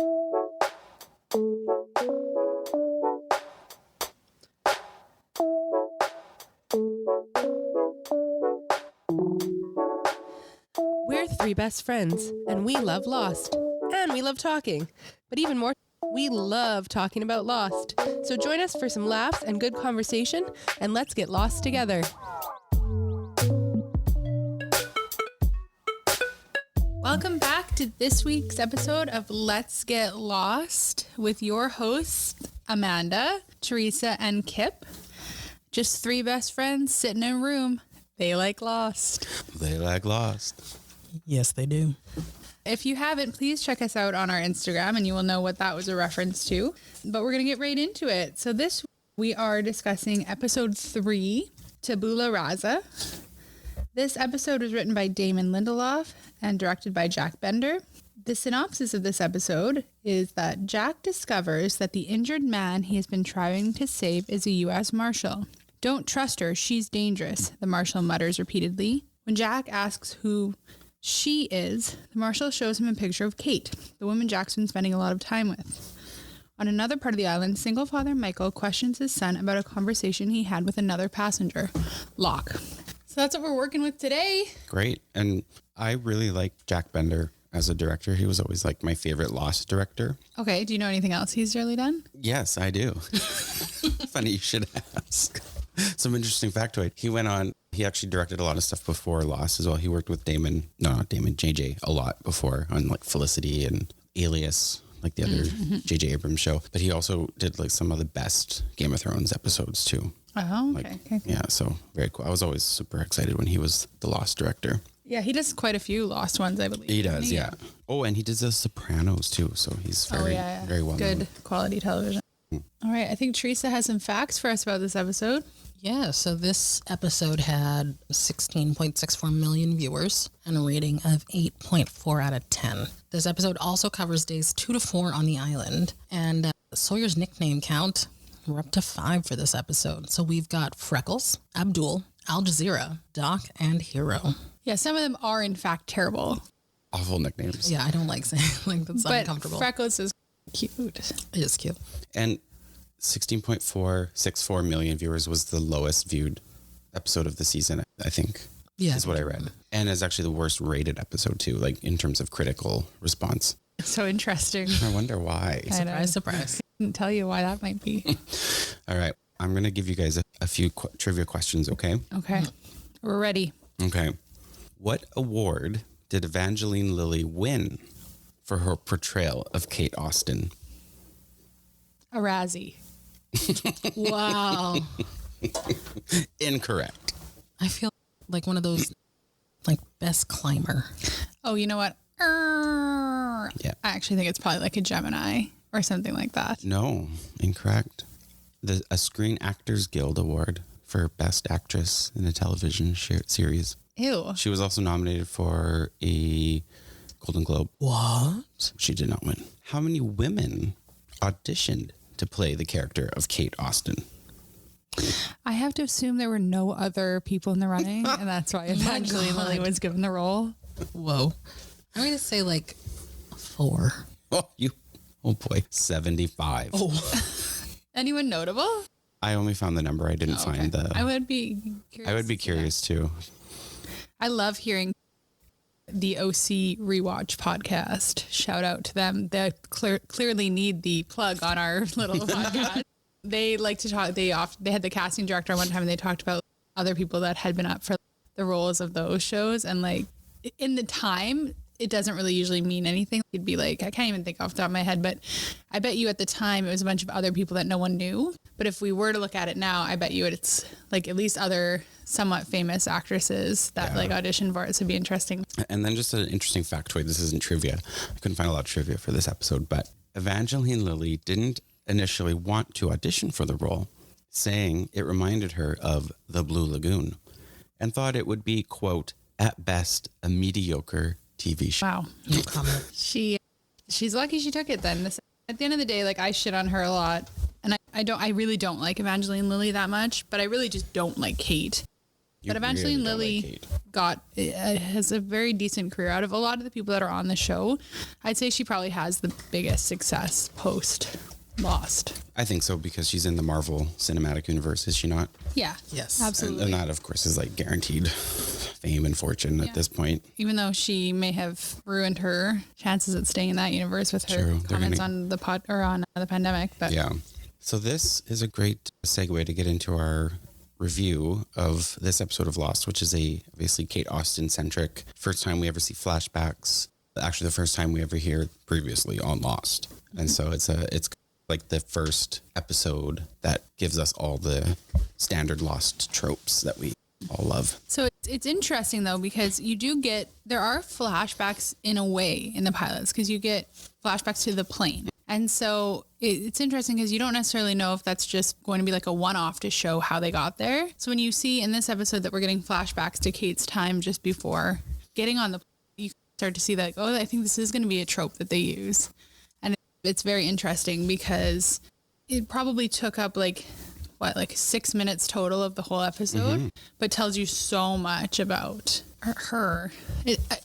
We're three best friends, and we love Lost. And we love talking. But even more, we love talking about Lost. So join us for some laughs and good conversation, and let's get lost together. Welcome back to this week's episode of Let's Get Lost with your hosts, Amanda, Theresa, and Kip. Just three best friends sitting in a room. They like Lost. They like Lost. Yes, they do. If you haven't, please check us out on our Instagram and you will know what that was a reference to. But we're going to get right into it. So this we are discussing episode 3, Tabula Rasa. This episode was written by Damon Lindelof and directed by Jack Bender. The synopsis of this episode is that Jack discovers that the injured man he has been trying to save is a U.S. Marshal. "Don't trust her, she's dangerous," the Marshal mutters repeatedly. When Jack asks who she is, the Marshal shows him a picture of Kate, the woman Jack's been spending a lot of time with. On another part of the island, single father Michael questions his son about a conversation he had with another passenger, Locke. So that's what we're working with today. Great. And I really like Jack Bender as a director. He was always like my favorite Lost director. Okay, do you know anything else he's really done? Yes, I do. Funny you should ask. Some interesting factoid. He actually directed a lot of stuff before Lost as well. He worked with JJ a lot before on like Felicity and Alias, like the other JJ Abrams show. But he also did like some of the best Game of Thrones episodes too. Oh, okay. Okay. Yeah, so very cool. I was always super excited when he was the Lost director. Yeah, he does quite a few Lost ones, I believe. He does, yeah. Oh, and he did The Sopranos too, so he's very well good known. quality television. All right, I think Theresa has some facts for us about this episode. Yeah, so this episode had 16.64 million viewers and a rating of 8.4 out of 10. This episode also covers days 2 to 4 on the island. And Sawyer's nickname count, we're up to 5 for this episode. So we've got Freckles, Abdul, Al Jazeera, Doc, and Hero. Yeah, some of them are in fact terrible. Awful nicknames. Yeah, I don't like saying like that's uncomfortable. But Freckles is cute. It is cute. And 16.464 million viewers was the lowest viewed episode of the season, I think. Yeah. Is what I read. And is actually the worst rated episode too, like in terms of critical response. So interesting. I wonder why. Surprise. I couldn't tell you why that might be. All right. I'm going to give you guys a few trivia questions, okay? Okay. We're ready. Okay. What award did Evangeline Lilly win for her portrayal of Kate Austen? A Razzie. Wow. Incorrect. I feel like one of those like best climber. Oh, you know what? Yeah. I actually think it's probably like a Gemini or something like that. No, incorrect. A Screen Actors Guild Award for Best Actress in a Television Series. Ew. She was also nominated for a Golden Globe. What? She did not win. How many women auditioned to play the character of Kate Austen? I have to assume there were no other people in the running, and that's why Evangeline Lilly was given the role. Whoa. I'm going to say like 4. Oh boy, 75. Oh. Anyone notable? I only found the number. I didn't find the... I would be curious. I would be curious too. I love hearing the OC Rewatch podcast. Shout out to them. They clearly need the plug on our little podcast. They like to talk. They had the casting director one time, and they talked about other people that had been up for the roles of those shows. And like in the time, it doesn't really usually mean anything. It'd be like, I can't even think off the top of my head, but I bet you at the time it was a bunch of other people that no one knew. But if we were to look at it now, I bet you it's like at least other somewhat famous actresses that like audition for it. So it'd be interesting. And then just an interesting factoid. This isn't trivia. I couldn't find a lot of trivia for this episode, but Evangeline Lilly didn't initially want to audition for the role, saying it reminded her of The Blue Lagoon and thought it would be, quote, at best, a mediocre TV show. Wow. No comment. She's lucky she took it then. At the end of the day, like I shit on her a lot. And I really don't like Evangeline Lilly that much, but I really just don't like Kate. You But eventually really don't Lily like Kate. has a very decent career. Out of a lot of the people that are on the show, I'd say she probably has the biggest success post Lost. I think so, because she's in the Marvel Cinematic Universe, is she not? Yeah. Yes. Absolutely. And that, of course, is like guaranteed fame and fortune at this point. Even though she may have ruined her chances at staying in that universe with her True. comments on the on the pandemic. But Yeah. So this is a great segue to get into our review of this episode of Lost, which is a obviously Kate Austen-centric. First time we ever see flashbacks. Actually, the first time we ever hear previously on Lost. And so it's like the first episode that gives us all the standard Lost tropes that we all love. So it's interesting though, because there are flashbacks in a way in the pilots, because you get flashbacks to the plane. And so it's interesting because you don't necessarily know if that's just going to be like a one-off to show how they got there. So when you see in this episode that we're getting flashbacks to Kate's time just before getting on the plane, you start to see that, oh, I think this is going to be a trope that they use. And it's very interesting because it probably took up like 6 minutes total of the whole episode, but tells you so much about her.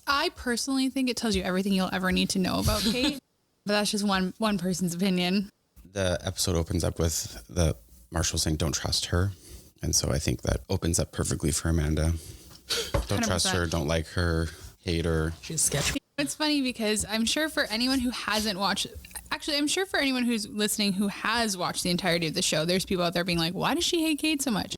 I personally think it tells you everything you'll ever need to know about Kate, but that's just one person's opinion. The episode opens up with the Marshal saying, "Don't trust her." And so I think that opens up perfectly for Amanda. Don't 100%. trust her, don't like her, hate her. She's sketchy. It's funny because I'm sure for anyone who hasn't watched, actually, I'm sure for anyone who's listening who has watched the entirety of the show, there's people out there being like, why does she hate Kate so much?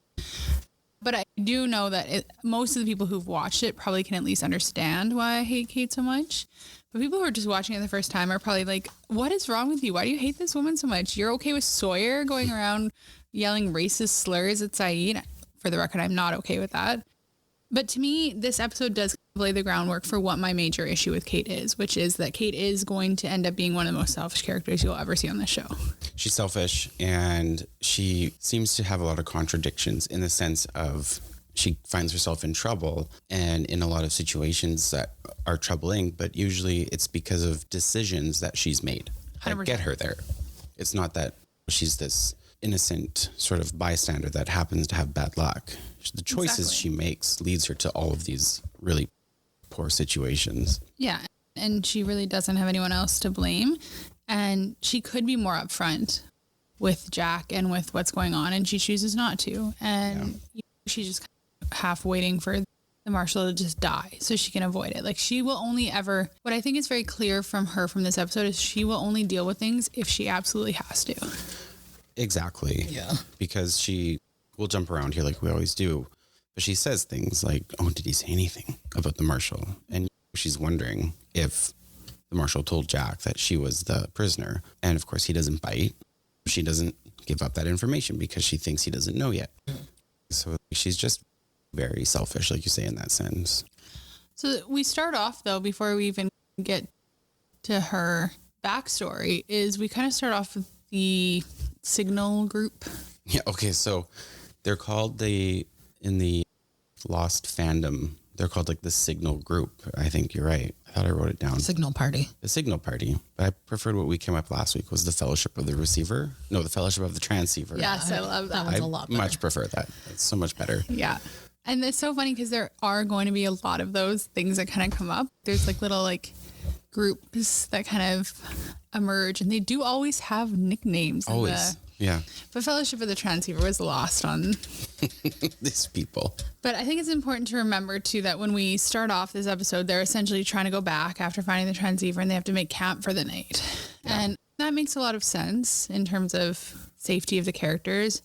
But I do know that most of the people who've watched it probably can at least understand why I hate Kate so much. But people who are just watching it the first time are probably like, what is wrong with you? Why do you hate this woman so much? You're okay with Sawyer going around yelling racist slurs at Saeed. For the record, I'm not okay with that. But to me, this episode does lay the groundwork for what my major issue with Kate is, which is that Kate is going to end up being one of the most selfish characters you'll ever see on the show. She's selfish, and she seems to have a lot of contradictions in the sense of she finds herself in trouble and in a lot of situations that are troubling, but usually it's because of decisions that she's made that 100%. get her there. It's not that she's this innocent sort of bystander that happens to have bad luck. The choices Exactly. she makes leads her to all of these really poor situations. Yeah. And she really doesn't have anyone else to blame. And she could be more upfront with Jack and with what's going on, and she chooses not to. And she's just half waiting for the Marshal to just die so she can avoid it. Like, she will only ever, what I think is very clear from her from this episode is she will only deal with things if she absolutely has to. Exactly. Yeah. Because she will jump around here like we always do. But she says things like, oh, did he say anything about the Marshal? And she's wondering if the Marshal told Jack that she was the prisoner. And of course, he doesn't bite. She doesn't give up that information because she thinks he doesn't know yet. So she's just very selfish, like you say, in that sense. So we start off, though, before we even get to her backstory, is we kind of start off with the Signal group. Yeah. Okay. So they're called in the Lost fandom, they're called like the Signal group. I think you're right. I thought I wrote it down. Signal party. The Signal party. But I preferred what we came up last week was the Fellowship of the Receiver. No, the Fellowship of the Transceiver. Yes, I love that. That one's I a lot better. much prefer that. It's so much better. Yeah. And it's so funny because there are going to be a lot of those things that kind of come up. There's like little like groups that kind of emerge, and they do always have nicknames. Always. Yeah. But Fellowship of the Transceiver was lost on. These people. But I think it's important to remember too that when we start off this episode, they're essentially trying to go back after finding the transceiver, and they have to make camp for the night. Yeah. And that makes a lot of sense in terms of safety of the characters.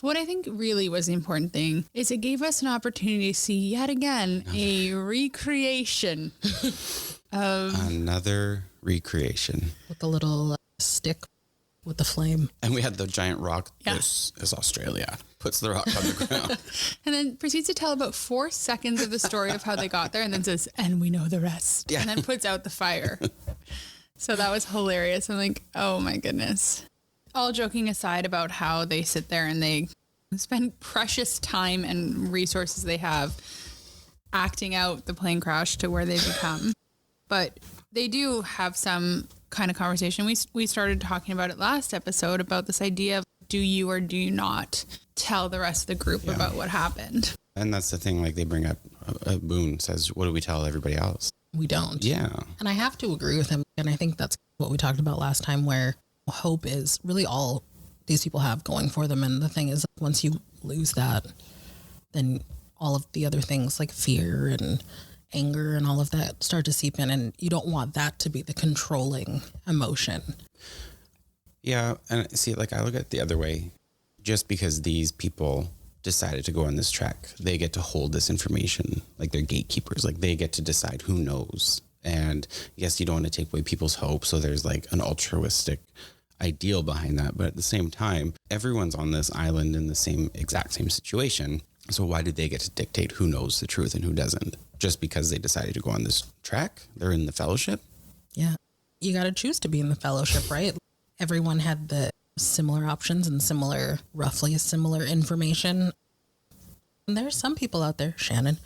But what I think really was the important thing is it gave us an opportunity to see yet again a recreation of Another recreation. With the little stick with the flame. And we had the giant rock. Yeah. This is Australia. Puts the rock on the ground. and then proceeds to tell about 4 seconds of the story of how they got there, and then says, and we know the rest. Yeah. And then puts out the fire. So that was hilarious. I'm like, oh my goodness. All joking aside about how they sit there and they spend precious time and resources they have acting out the plane crash to where they become. But they do have some kind of conversation. We started talking about it last episode about this idea of do you or do you not tell the rest of the group about what happened? And that's the thing, like they bring up, Boone says, what do we tell everybody else? We don't. Yeah. And I have to agree with him. And I think that's what we talked about last time, where hope is really all these people have going for them. And the thing is, once you lose that, then all of the other things like fear and anger and all of that start to seep in. And you don't want that to be the controlling emotion. Yeah. And see, like I look at it the other way. Just because these people decided to go on this track, they get to hold this information, like they're gatekeepers, like they get to decide who knows. And yes, you don't want to take away people's hope, so there's like an altruistic ideal behind that, but at the same time, everyone's on this island in the exact same situation. So why did they get to dictate who knows the truth and who doesn't? Just because they decided to go on this track? They're in the fellowship? Yeah, you got to choose to be in the fellowship, right? Everyone had the similar options and roughly similar information. And there's some people out there, Shannon,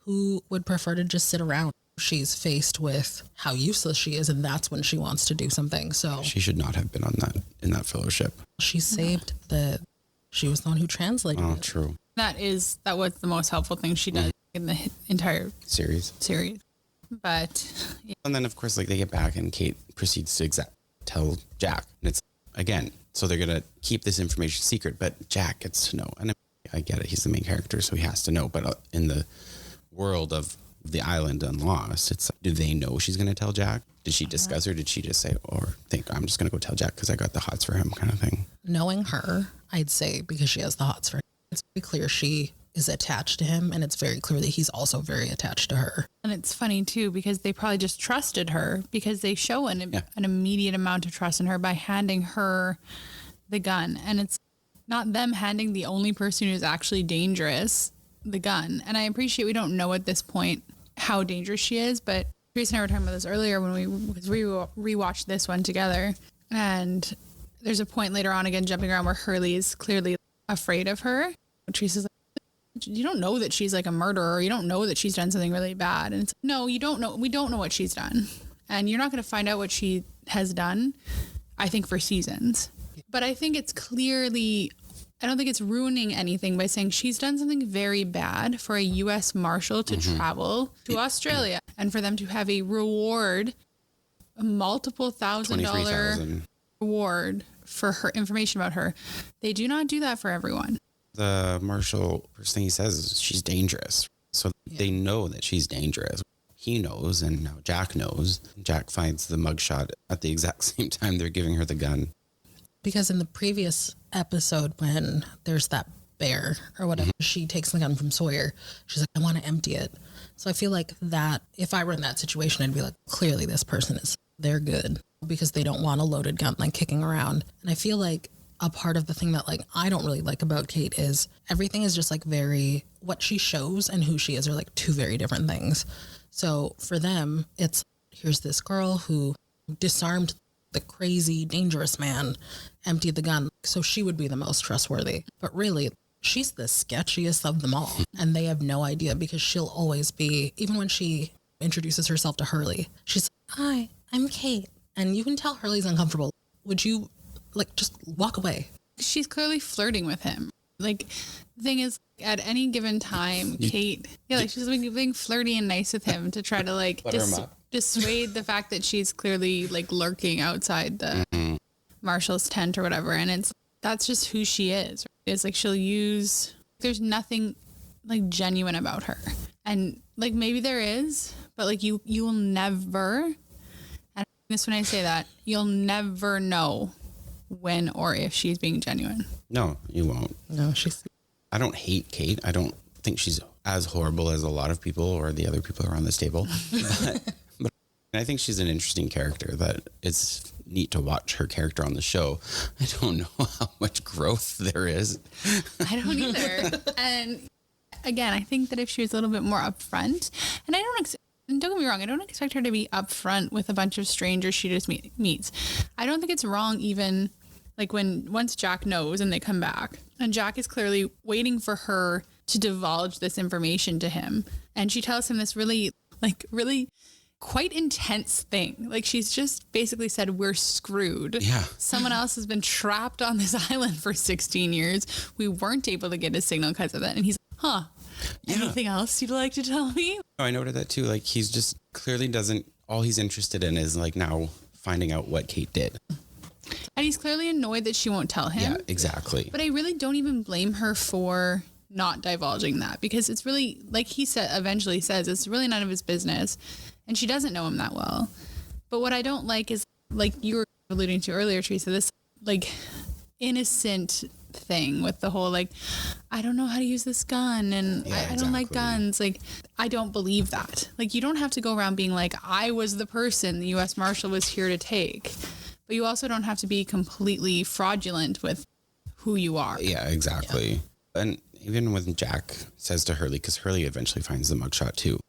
who would prefer to just sit around. She's faced with how useless she is, and that's when she wants to do something. So she should not have been in that fellowship. She saved she was the one who translated it. True. That was the most helpful thing she does in the entire series. But yeah. And then of course, like they get back and Kate proceeds to tell Jack, and it's again, so they're going to keep this information secret, but Jack gets to know. And I get it. He's the main character, so he has to know. But in the world of the island and Lost, it's, do they know she's going to tell Jack? Did she discuss, or did she just say, or think, I'm just going to go tell Jack because I got the hots for him kind of thing? Knowing her, I'd say, because she has the hots for him, it's very clear she is attached to him, and it's very clear that he's also very attached to her. And it's funny too, because they probably just trusted her, because they show an immediate amount of trust in her by handing her the gun. And it's not them handing the only person who's actually dangerous the gun. And I appreciate we don't know at this point how dangerous she is, but Theresa and I were talking about this earlier when we rewatched this one together. And there's a point later on, again, jumping around, where Hurley is clearly afraid of her. Teresa's like, you don't know that she's like a murderer. You don't know that she's done something really bad. And it's, no, you don't know. We don't know what she's done. And you're not going to find out what she has done, I think, for seasons. But I think it's clearly, I don't think it's ruining anything by saying she's done something very bad for a U.S. Marshal to travel to Australia and for them to have a reward, a multiple $1,000 reward for her information about her. They do not do that for everyone. The Marshal, first thing he says is she's dangerous. So they know that she's dangerous. He knows, and now Jack knows. Jack finds the mugshot at the exact same time they're giving her the gun. Because in the previous episode, when there's that bear or whatever, she takes the gun from Sawyer. She's like, I want to empty it. So I feel like that, if I were in that situation, I'd be like, clearly this person they're good, because they don't want a loaded gun like kicking around. And I feel like a part of the thing that like I don't really like about Kate is everything is just like what she shows and who she is are like two very different things. So for them, it's, here's this girl who disarmed the crazy, dangerous man, emptied the gun, so she would be the most trustworthy. But really, she's the sketchiest of them all. And they have no idea, because she'll always be, even when she introduces herself to Hurley, she's like, hi, I'm Kate. And you can tell Hurley's uncomfortable. Would you just walk away? She's clearly flirting with him. Like, the thing is, at any given time, Kate, she's being flirty and nice with him to try to like dissuade the fact that she's clearly like lurking outside the Marshal's tent or whatever. And that's just who she is. It's like there's nothing like genuine about her. And like maybe there is, but like you will never, and this when I say that, you'll never know when or if she's being genuine. No, you won't. No, I don't hate Kate. I don't think she's as horrible as a lot of people or the other people around this table. but I think she's an interesting character that it's neat to watch her character on the show. I don't know how much growth there is. I don't either. And again, I think that if she was a little bit more upfront, and don't get me wrong, I don't expect her to be upfront with a bunch of strangers she just meets. I don't think it's wrong even like once Jack knows and they come back, and Jack is clearly waiting for her to divulge this information to him. And she tells him this really quite intense thing. Like, she's just basically said, we're screwed. Yeah. Someone else has been trapped on this island for 16 years. We weren't able to get a signal because of it. And he's like, huh. Anything else you'd like to tell me? Oh, I noted that too. Like he's just clearly doesn't, all he's interested in is like now finding out what Kate did. And he's clearly annoyed that she won't tell him. Yeah, exactly. But I really don't even blame her for not divulging that, because it's really, like he said, eventually says, it's really none of his business. And she doesn't know him that well. But what I don't like is, like you were alluding to earlier, Theresa, this like innocent thing with the whole like, I don't know how to use this gun and I don't like guns. Like, I don't believe that. Like, you don't have to go around being like, I was the person the U.S. Marshal was here to take. But you also don't have to be completely fraudulent with who you are. Yeah, exactly. Yeah. And even when Jack says to Hurley, because Hurley eventually finds the mugshot too,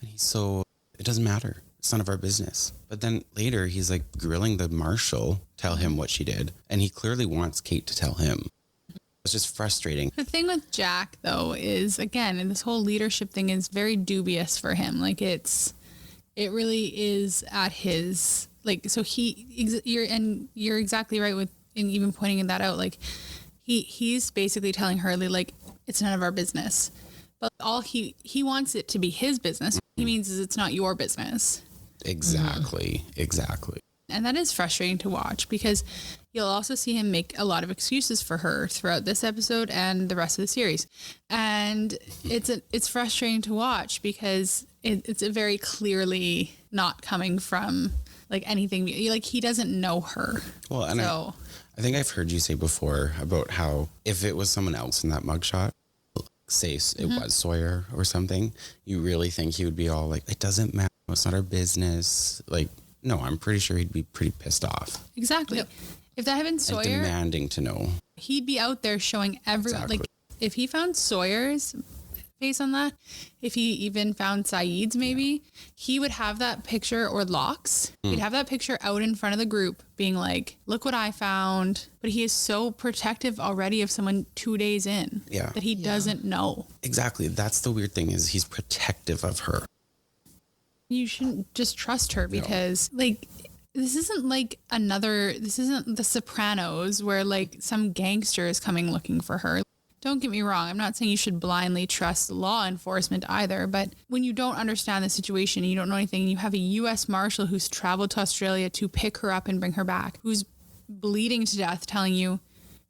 and he's so, it doesn't matter. It's none of our business. But then later he's like grilling the marshal, tell him what she did. And he clearly wants Kate to tell him. It's just frustrating. The thing with Jack, though, is, again, and this whole leadership thing is very dubious for him. Like, it really is at his, like, so you're exactly right with, in even pointing that out. Like, he's basically telling Hurley, like, it's none of our business. But all he wants it to be his business. What he means is it's not your business. Exactly. Exactly. And that is frustrating to watch, because you'll also see him make a lot of excuses for her throughout this episode and the rest of the series. And it's frustrating to watch because it's a very clearly not coming from like anything, like he doesn't know her. Well, and so, I think I've heard you say before about how if it was someone else in that mugshot, say it was Sawyer or something, you really think he would be all like, it doesn't matter, it's not our business. Like, no, I'm pretty sure he'd be pretty pissed off. Exactly. Yep. If that had been Sawyer, and demanding to know, he'd be out there showing everyone. Exactly. Like, if he found Sawyer's face on that, if he even found Saeed's, maybe he would have that picture, or Locke's. He'd have that picture out in front of the group, being like, "Look what I found." But he is so protective already of someone 2 days in, that he doesn't know. Exactly. That's the weird thing, is he's protective of her. You shouldn't just trust her, because like, this isn't The Sopranos where like some gangster is coming looking for her. Don't get me wrong. I'm not saying you should blindly trust law enforcement either, but when you don't understand the situation and you don't know anything, and you have a U.S. Marshal who's traveled to Australia to pick her up and bring her back, who's bleeding to death, telling you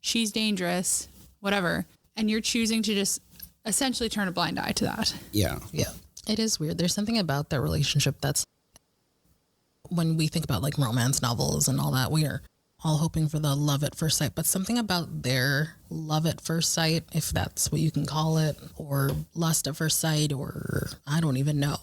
she's dangerous, whatever, and you're choosing to just essentially turn a blind eye to that. Yeah. Yeah. It is weird. There's something about their relationship that's, when we think about like romance novels and all that, we are all hoping for the love at first sight, but something about their love at first sight, if that's what you can call it, or lust at first sight, or I don't even know.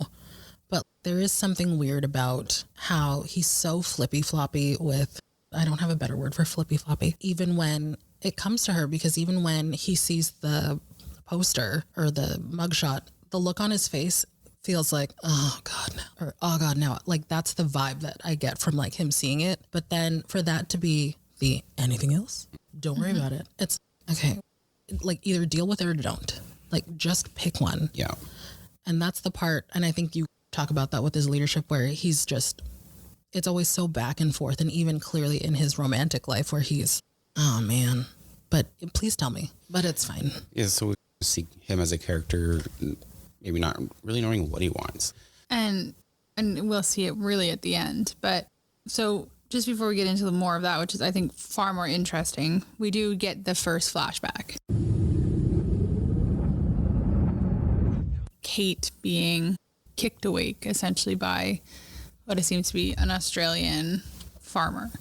But there is something weird about how he's so flippy floppy with, I don't have a better word for flippy floppy, even when it comes to her, because even when he sees the poster or the mugshot, the look on his face feels like, oh God, no, or oh God, no. Like, that's the vibe that I get from like him seeing it. But then for that to be the anything else, don't worry about it. It's okay. Like, either deal with it or don't. Like, just pick one. Yeah. And that's the part. And I think you talk about that with his leadership, where he's just, it's always so back and forth. And even clearly in his romantic life where he's, oh man, but please tell me, but it's fine. Yeah. So we see him as a character, maybe not really knowing what he wants. And we'll see it really at the end. But so just before we get into more of that, which is, I think, far more interesting, we do get the first flashback. Kate being kicked awake essentially by what it seems to be an Australian farmer.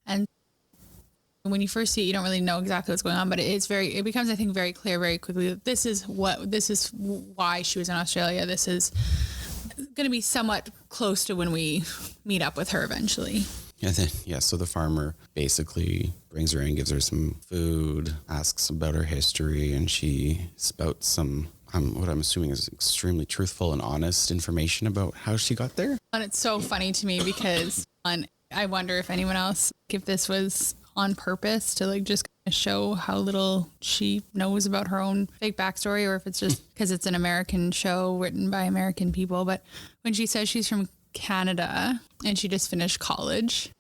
And when you first see it, you don't really know exactly what's going on, but it becomes, I think, very clear very quickly that this is why she was in Australia. This is going to be somewhat close to when we meet up with her eventually. And then, so the farmer basically brings her in, gives her some food, asks about her history, and she spouts some, what I'm assuming is extremely truthful and honest information about how she got there. And it's so funny to me because I wonder if anyone else, if this was on purpose to like just show how little she knows about her own fake backstory, or if it's just because it's an American show written by American people. But when she says she's from Canada and she just finished college,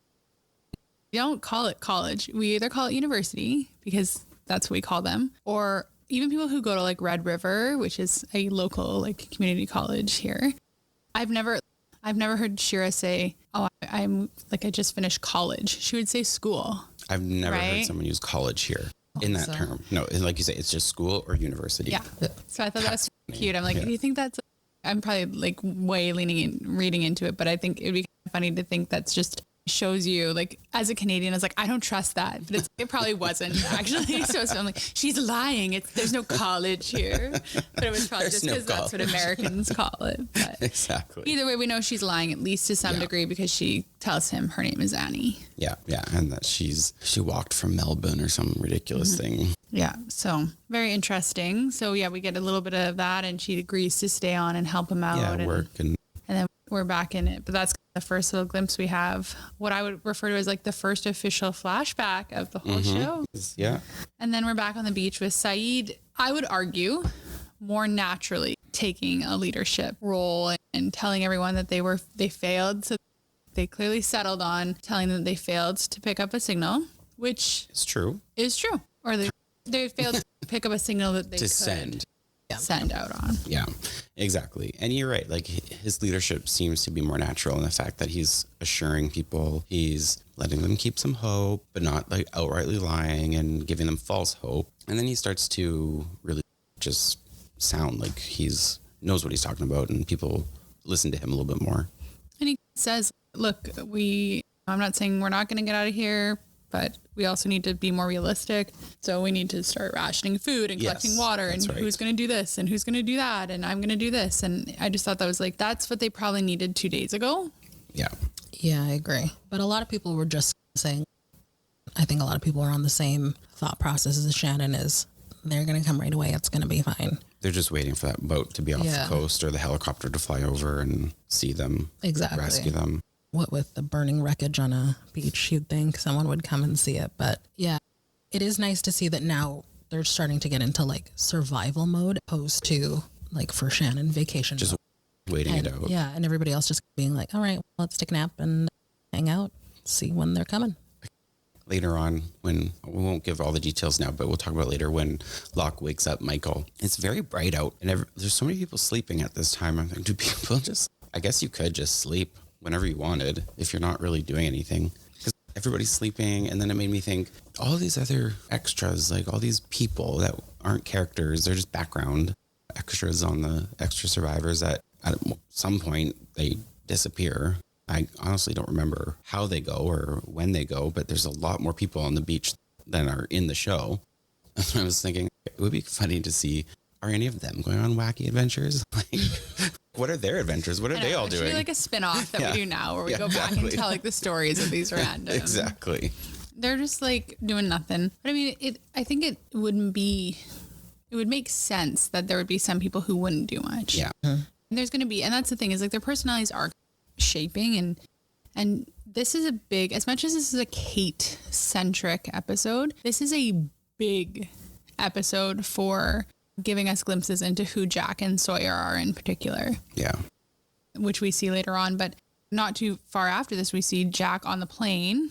we don't call it college. We either call it university, because that's what we call them, or even people who go to like Red River, which is a local like community college here, I've never heard Shira say, "Oh, I'm like I just finished college." She would say school. I've never Right? heard someone use college here in that term. No, like you say, it's just school or university. Yeah. So I thought that was cute. I'm like, do you think that's? I'm probably like way reading into it, but I think it'd be kind of funny to think that's just shows you like as a Canadian, I was like, I don't trust that, but it probably wasn't actually. So it's I'm like, she's lying. There's no college here, but it was probably just because that's what Americans call it. But Exactly. either way, we know she's lying at least to some degree because she tells him her name is Annie. Yeah, and that she walked from Melbourne or some ridiculous thing. Yeah, so very interesting. So yeah, we get a little bit of that, and she agrees to stay on and help him out. Yeah, and work and then we're back in it. But that's the first little glimpse we have. What I would refer to as like the first official flashback of the whole show. yeah. And then we're back on the beach with Saeed. I would argue more naturally taking a leadership role and telling everyone that they failed. So they clearly settled on telling them they failed to pick up a signal, which It's true. is true. Or they failed to pick up a signal that they To could send out on. Yeah, exactly. And you're right. Like his leadership seems to be more natural in the fact that he's assuring people, he's letting them keep some hope, but not like outrightly lying and giving them false hope. And then he starts to really just sound like he's knows what he's talking about, and people listen to him a little bit more. And he says, look, I'm not saying we're not going to get out of here, but we also need to be more realistic. So we need to start rationing food and collecting water, and who's going to do this and who's going to do that. And I'm going to do this. And I just thought that was like, that's what they probably needed 2 days ago. Yeah. Yeah, I agree. But a lot of people were just saying, I think a lot of people are on the same thought process as Shannon is. They're going to come right away. It's going to be fine. They're just waiting for that boat to be off the coast or the helicopter to fly over and see them. Exactly. Rescue them. What with the burning wreckage on a beach, you'd think someone would come and see it. But yeah, it is nice to see that now they're starting to get into like survival mode opposed to like for Shannon vacation. Just waiting it out. Yeah. And everybody else just being like, all right, well, let's take a nap and hang out, see when they're coming. Later on, when we won't give all the details now, but we'll talk about later when Locke wakes up Michael. It's very bright out and there's so many people sleeping at this time. I'm thinking, do people just, I guess you could just sleep whenever you wanted if you're not really doing anything, because everybody's sleeping. And then it made me think all these other extras, like all these people that aren't characters, they're just background extras on the extra survivors that at some point they disappear. I honestly don't remember how they go or when they go, but there's a lot more people on the beach than are in the show. And I was thinking it would be funny to see, are any of them going on wacky adventures? Like, what are their adventures? What are they all It should doing? be like a spin-off that we do now where we go back and tell like the stories of these random. Exactly. They're just like doing nothing. But I mean, I think it would make sense that there would be some people who wouldn't do much. Yeah. And there's going to be, and that's the thing is like their personalities are shaping and this is a big, as much as this is a Kate-centric episode, this is a big episode for giving us glimpses into who Jack and Sawyer are in particular. Yeah. Which we see later on, but not too far after this, we see Jack on the plane.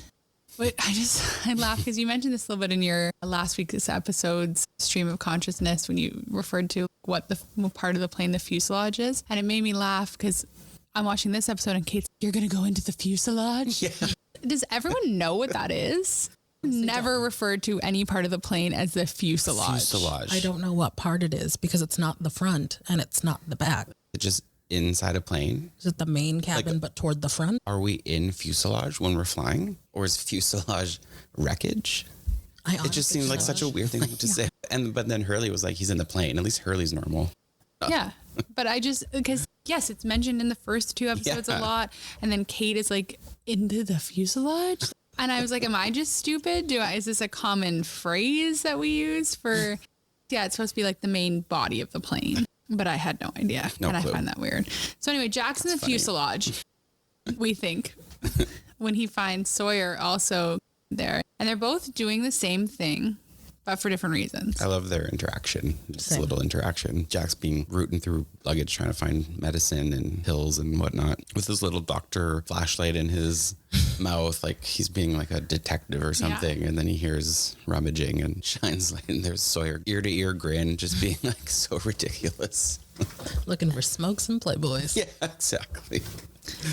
But I laugh because you mentioned this a little bit in your last week's episode's stream of consciousness when you referred to what part of the plane the fuselage is. And it made me laugh because I'm watching this episode and Kate's, you're going to go into the fuselage? Yeah. Does everyone know what that is? Never referred to any part of the plane as the fuselage. I don't know what part it is because it's not the front and it's not the back. It's just inside a plane. Is it the main cabin but toward the front? Are we in fuselage when we're flying, or is fuselage wreckage? It just seemed like such a weird thing to say. But then Hurley was like, he's in the plane. At least Hurley's normal. Yeah. But because yes, it's mentioned in the first 2 episodes a lot. And then Kate is like into the fuselage. And I was like, am I just stupid? Is this a common phrase that we use for, it's supposed to be like the main body of the plane. But I had no idea. No and clue. I find that weird. So anyway, Jack's in the fuselage, we think, when he finds Sawyer also there. And they're both doing the same thing. but for different reasons. I love their interaction. Just a Same. little interaction. Jack's being rooting through luggage trying to find medicine and pills and whatnot with his little doctor flashlight in his mouth, like he's being like a detective or something. And then he hears rummaging and shines light, and there's Sawyer ear to ear grin, just being like so ridiculous. Looking for smokes and playboys. Yeah, exactly.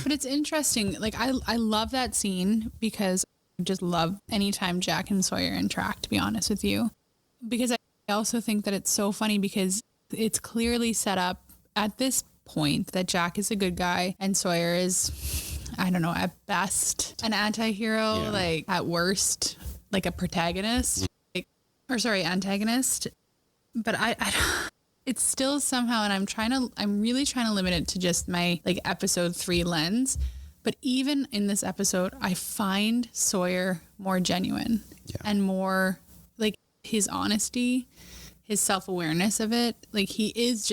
But it's interesting. Like, I love that scene because I just love anytime Jack and Sawyer interact, to be honest with you. Because I also think that it's so funny because it's clearly set up at this point that Jack is a good guy and Sawyer is, I don't know, at best an anti-hero, like at worst, like a protagonist, antagonist. But I it's still somehow, and I'm really trying to limit it to just my like episode 3 lens. But even in this episode, I find Sawyer more genuine and more like his honesty, his self-awareness of it. Like he's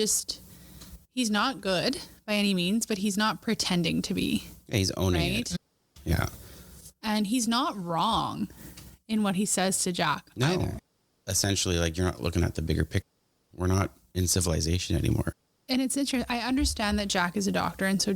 not good by any means, but he's not pretending to be. Yeah, he's owning Right? it. Yeah. And he's not wrong in what he says to Jack. No. Either. Essentially, like, you're not looking at the bigger picture. We're not in civilization anymore. And it's interesting. I understand that Jack is a doctor. And so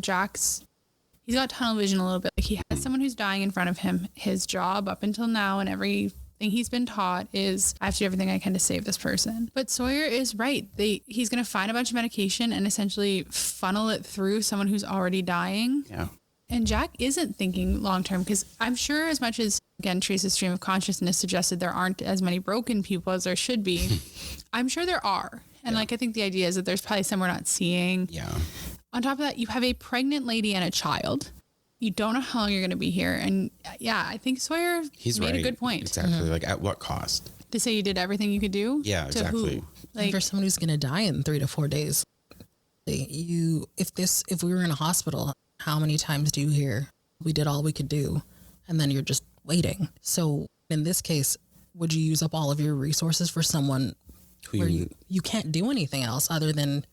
he's got tunnel vision a little bit. Like he has someone who's dying in front of him. His job up until now and everything he's been taught is I have to do everything I can to save this person. But Sawyer is right. He's going to find a bunch of medication and essentially funnel it through someone who's already dying. Yeah. And Jack isn't thinking long term because I'm sure as much as, again, Teresa's stream of consciousness suggested there aren't as many broken people as there should be, I'm sure there are. And like, I think the idea is that there's probably some we're not seeing. Yeah. On top of that, you have a pregnant lady and a child. You don't know how long you're going to be here. And yeah, I think Sawyer He's made right. a good point. Exactly. Like, at what cost? To say you did everything you could do? Yeah, To exactly. who? Like, For someone who's going to die in 3 to 4 days, if we were in a hospital, how many times do you hear we did all we could do, and then you're just waiting? So in this case, would you use up all of your resources for someone where you can't do anything else other than,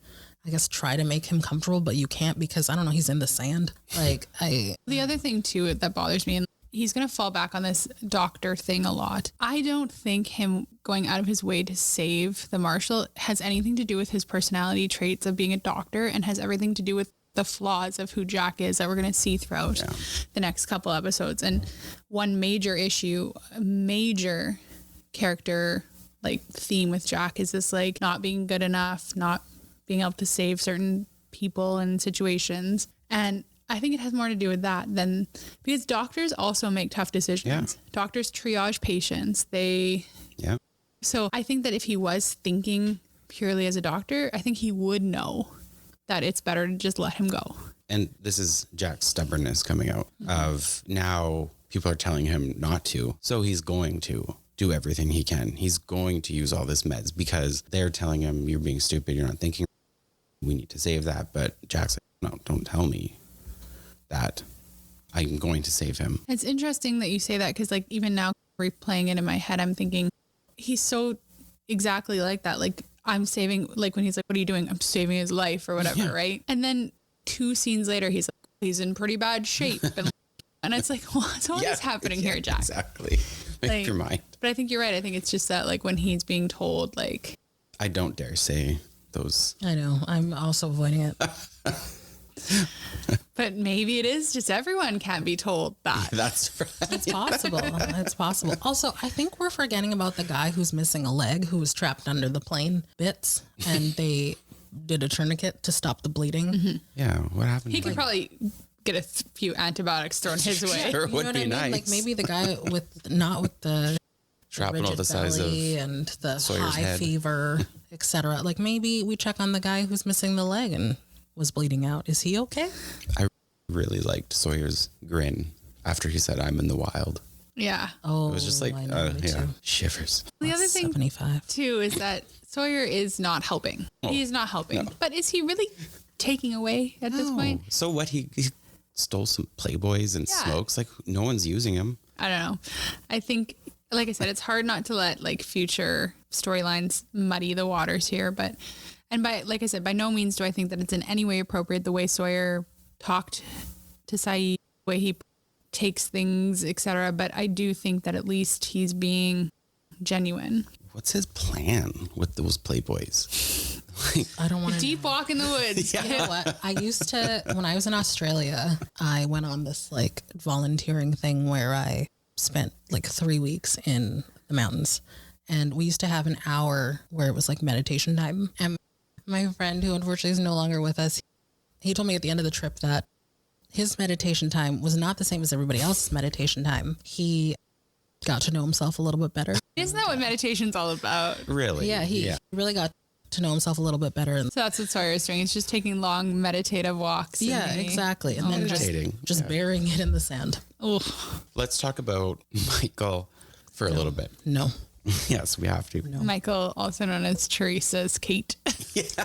I guess, try to make him comfortable, but you can't because, I don't know, he's in the sand. Like, the other thing too that bothers me, and he's going to fall back on this doctor thing a lot. I don't think him going out of his way to save the marshal has anything to do with his personality traits of being a doctor and has everything to do with the flaws of who Jack is that we're going to see throughout the next couple episodes. And one major issue, a major character like theme with Jack is this like not being good enough, not being able to save certain people and situations. And I think it has more to do with that than because doctors also make tough decisions. Yeah. Doctors triage patients. So I think that if he was thinking purely as a doctor, I think he would know that it's better to just let him go. And this is Jack's stubbornness coming out of now people are telling him not to. So he's going to do everything he can. He's going to use all this meds because they're telling him you're being stupid. You're not thinking. We need to save that. But Jack's like, no, don't tell me that. I'm going to save him. It's interesting that you say that because like even now replaying it in my head, I'm thinking he's so exactly like that. Like I'm saving, like when he's like, what are you doing? I'm saving his life or whatever. Right. And then 2 scenes later, he's like, he's in pretty bad shape. And it's like, what is happening here, Jack? Exactly. Make your mind. But I think you're right. I think it's just that like when he's being told like. I don't dare say those. I know. I'm also avoiding it. But maybe it is just everyone can't be told that. That's right. It's possible. It's possible. Also, I think we're forgetting about the guy who's missing a leg who was trapped under the plane bits and they did a tourniquet to stop the bleeding. Mm-hmm. Yeah. What happened? He could probably get a few antibiotics thrown his way. Sure, You know would what be I mean? nice. Like maybe the guy not with the Shrapnel rigid the size belly of and the Sawyer's high head. fever, etc. Like maybe we check on the guy who's missing the leg and was bleeding out. Is he okay? I really liked Sawyer's grin after he said, I'm in the wild. Yeah. Oh, It was just like, I know, me too. shivers. The other thing 75. too is that Sawyer is not helping. He is not helping. no. But is he really taking away at this point? So what? He stole some Playboys and Yeah. smokes. Like no one's using him. I don't know. I think, like I said, it's hard not to let like future storylines muddy the waters here. But, and by, like I said, by no means do I think that it's in any way appropriate the way Sawyer talked to Saeed, the way he takes things, etc. But I do think that at least he's being genuine. what's his plan with those Playboys? I don't want to Deep walk in the woods. You know what? I used to, when I was in Australia, I went on this like volunteering thing where I spent like 3 weeks in the mountains. And we used to have an hour where it was like meditation time. And my friend, who unfortunately is no longer with us, he told me at the end of the trip that his meditation time was not the same as everybody else's meditation time. He got to know himself a little bit better. Isn't that what meditation's all about? Really? Yeah, he really got to know himself a little bit better. So that's what Sawyer's doing. He's just taking long meditative walks. Yeah, exactly. And then Meditating. just burying it in the sand. Oh, Let's talk about Michael for a little bit. No. Yes, we have to. Michael, also known as Theresa's Kate.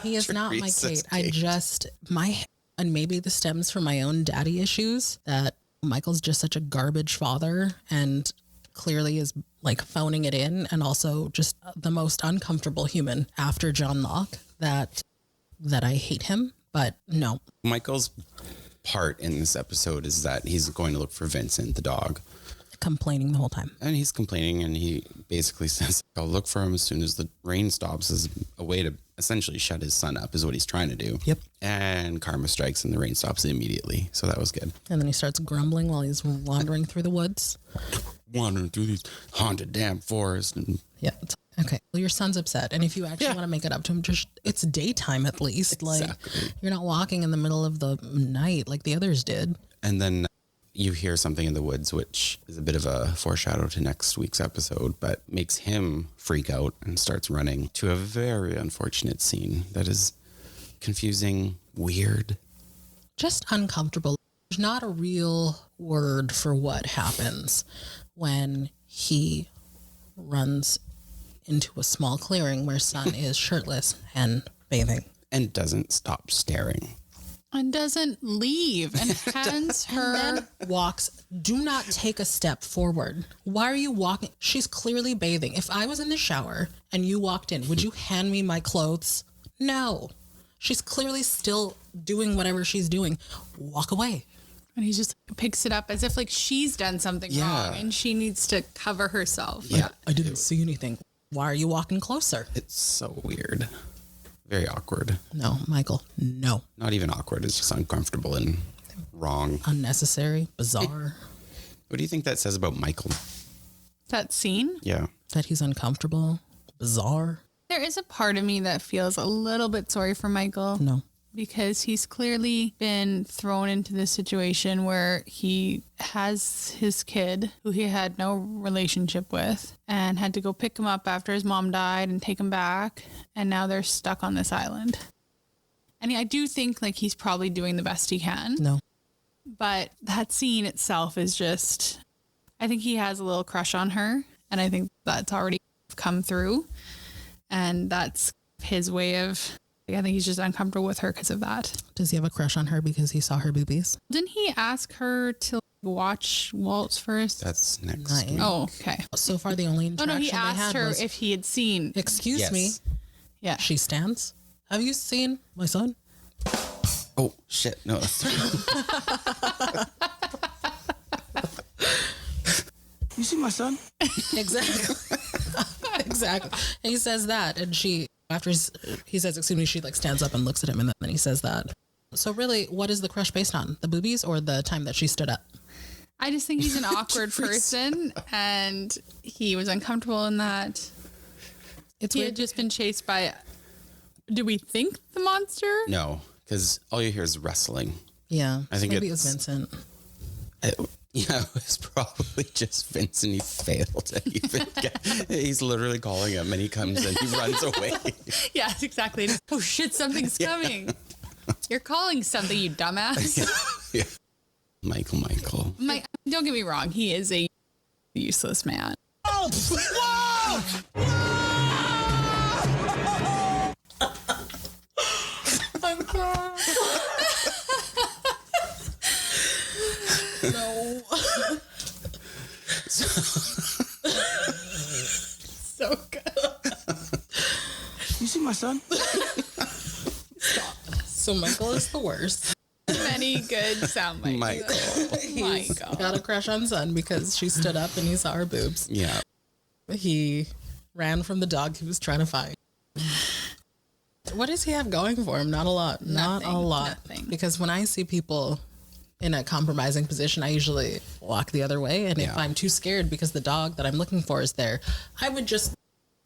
He is not my Teresa's Kate. And maybe this stems from my own daddy issues, that Michael's just such a garbage father and clearly is like phoning it in, and also just the most uncomfortable human after John Locke, that I hate him. But no. Michael's part in this episode is that he's going to look for Vincent, the dog. Complaining the whole time. And he's complaining, and he basically says, I'll look for him as soon as the rain stops, as a way to essentially shut his son up, is what he's trying to do. Yep. And karma strikes and the rain stops immediately. So that was good. And then he starts grumbling while he's wandering through the woods. Wandering through these haunted damn forests. And Yeah. Okay. Well, your son's upset. And if you actually want to make it up to him, just it's daytime at least. Exactly. Like, you're not walking in the middle of the night like the others did. And then you hear something in the woods, which is a bit of a foreshadow to next week's episode, but makes him freak out and starts running to a very unfortunate scene that is confusing, weird. Just uncomfortable. There's not a real word for what happens when he runs into a small clearing where Sun is shirtless and bathing. And doesn't stop staring. And doesn't leave and hands her. And then walks. Do not take a step forward. Why are you walking? She's clearly bathing. If I was in the shower and you walked in, would you hand me my clothes? No. She's clearly still doing whatever she's doing. Walk away. And he just picks it up as if like she's done something Yeah. wrong and she needs to cover herself. Yeah. I didn't see anything. Why are you walking closer? It's so weird. Very awkward. No, Michael. No. Not even awkward. It's just uncomfortable and wrong. Unnecessary. Bizarre. What do you think that says about Michael? That scene, Yeah. That he's uncomfortable. Bizarre. there is a part of me that feels a little bit sorry for Michael. No. Because he's clearly been thrown into this situation where he has his kid who he had no relationship with and had to go pick him up after his mom died and take him back. And now they're stuck on this island. And I do think like he's probably doing the best he can. No. But that scene itself is just, I think he has a little crush on her. And I think that's already come through. And that's his way of, I think he's just uncomfortable with her because of that. Does he have a crush on her because he saw her boobies? Didn't he ask her to watch Waltz first? That's next Not week. yet. Oh, okay. So far, the only Oh, interaction no, he they asked had her was, if he had seen. excuse Yes. me, Yeah. she stands. Have you seen my son? Oh, shit. No. That's You see my son? Exactly. Exactly. And he says that, and she, after he says, excuse me, she like stands up and looks at him, and then he says that. So really, what is the crush based on? The boobies or the time that she stood up? I just think he's an awkward person and he was uncomfortable in that. It's He weird. had just been chased by, do we think the monster? no, because all you hear is wrestling. Yeah. I think maybe it it's- was Vincent. Yeah, it was probably just Vincent. He failed to even get. He's literally calling him, and he comes and he runs away. Yes, exactly. Oh shit, something's coming. You're calling something, you dumbass. Yeah. Michael. Don't get me wrong, he is a useless man. Oh! Whoa! No. So good. You see my son? So Michael is the worst. Many good sound bites. Michael. Michael. Got a crush on Sun because she stood up and he saw her boobs. Yeah. He ran from the dog he was trying to find. What does he have going for him? Not a lot. Not a lot. Nothing. Because when I see people in a compromising position, I usually walk the other way. And if I'm too scared because the dog that I'm looking for is there, I would just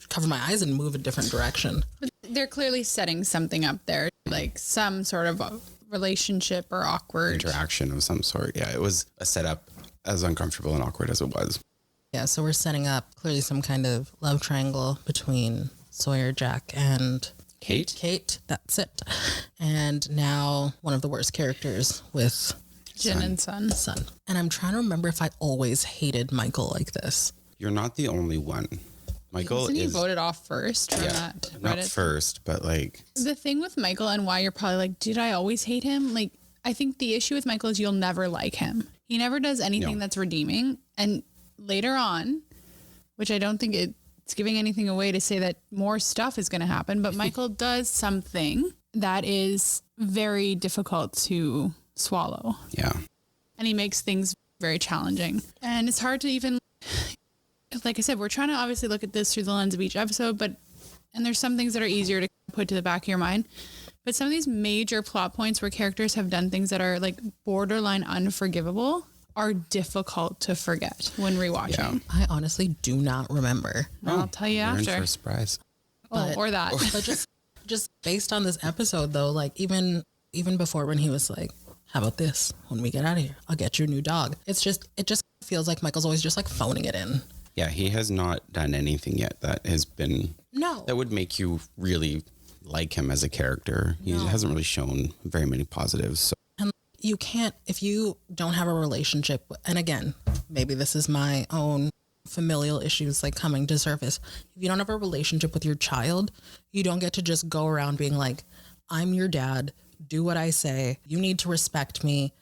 cover my eyes and move a different direction. But they're clearly setting something up there, like some sort of a relationship or awkward interaction of some sort. Yeah, it was a setup as uncomfortable and awkward as it was. Yeah, so we're setting up clearly some kind of love triangle between Sawyer, Jack, and Kate? Kate, that's it. And now one of the worst characters with Jin and Sun. Son. And I'm trying to remember if I always hated Michael like this. You're not the only one. Michael Wasn't he is voted off first from yeah, that not Reddit? first, but like The thing with Michael and why you're probably like, did I always hate him? Like, I think the issue with Michael is you'll never like him. He never does anything that's redeeming. And later on, which I don't think it's giving anything away to say that more stuff is going to happen, but Michael does something that is very difficult to swallow. yeah. And he makes things very challenging. And it's hard to even, like I said, we're trying to obviously look at this through the lens of each episode, and there's some things that are easier to put to the back of your mind. But some of these major plot points where characters have done things that are like borderline unforgivable are difficult to forget when rewatching. Yeah. I honestly do not remember. I'll tell you You're in after. for a surprise. Oh, or that. But just based on this episode though, like even before when he was like, how about this? When we get out of here, I'll get you a new dog. It just feels like Michael's always just like phoning it in. Yeah, he has not done anything yet that has been No. that would make you really like him as a character. He hasn't really shown very many positives. So. And you can't, if you don't have a relationship, and again, maybe this is my own familial issues like coming to surface. If you don't have a relationship with your child, you don't get to just go around being like, I'm your dad, do what I say, you need to respect me.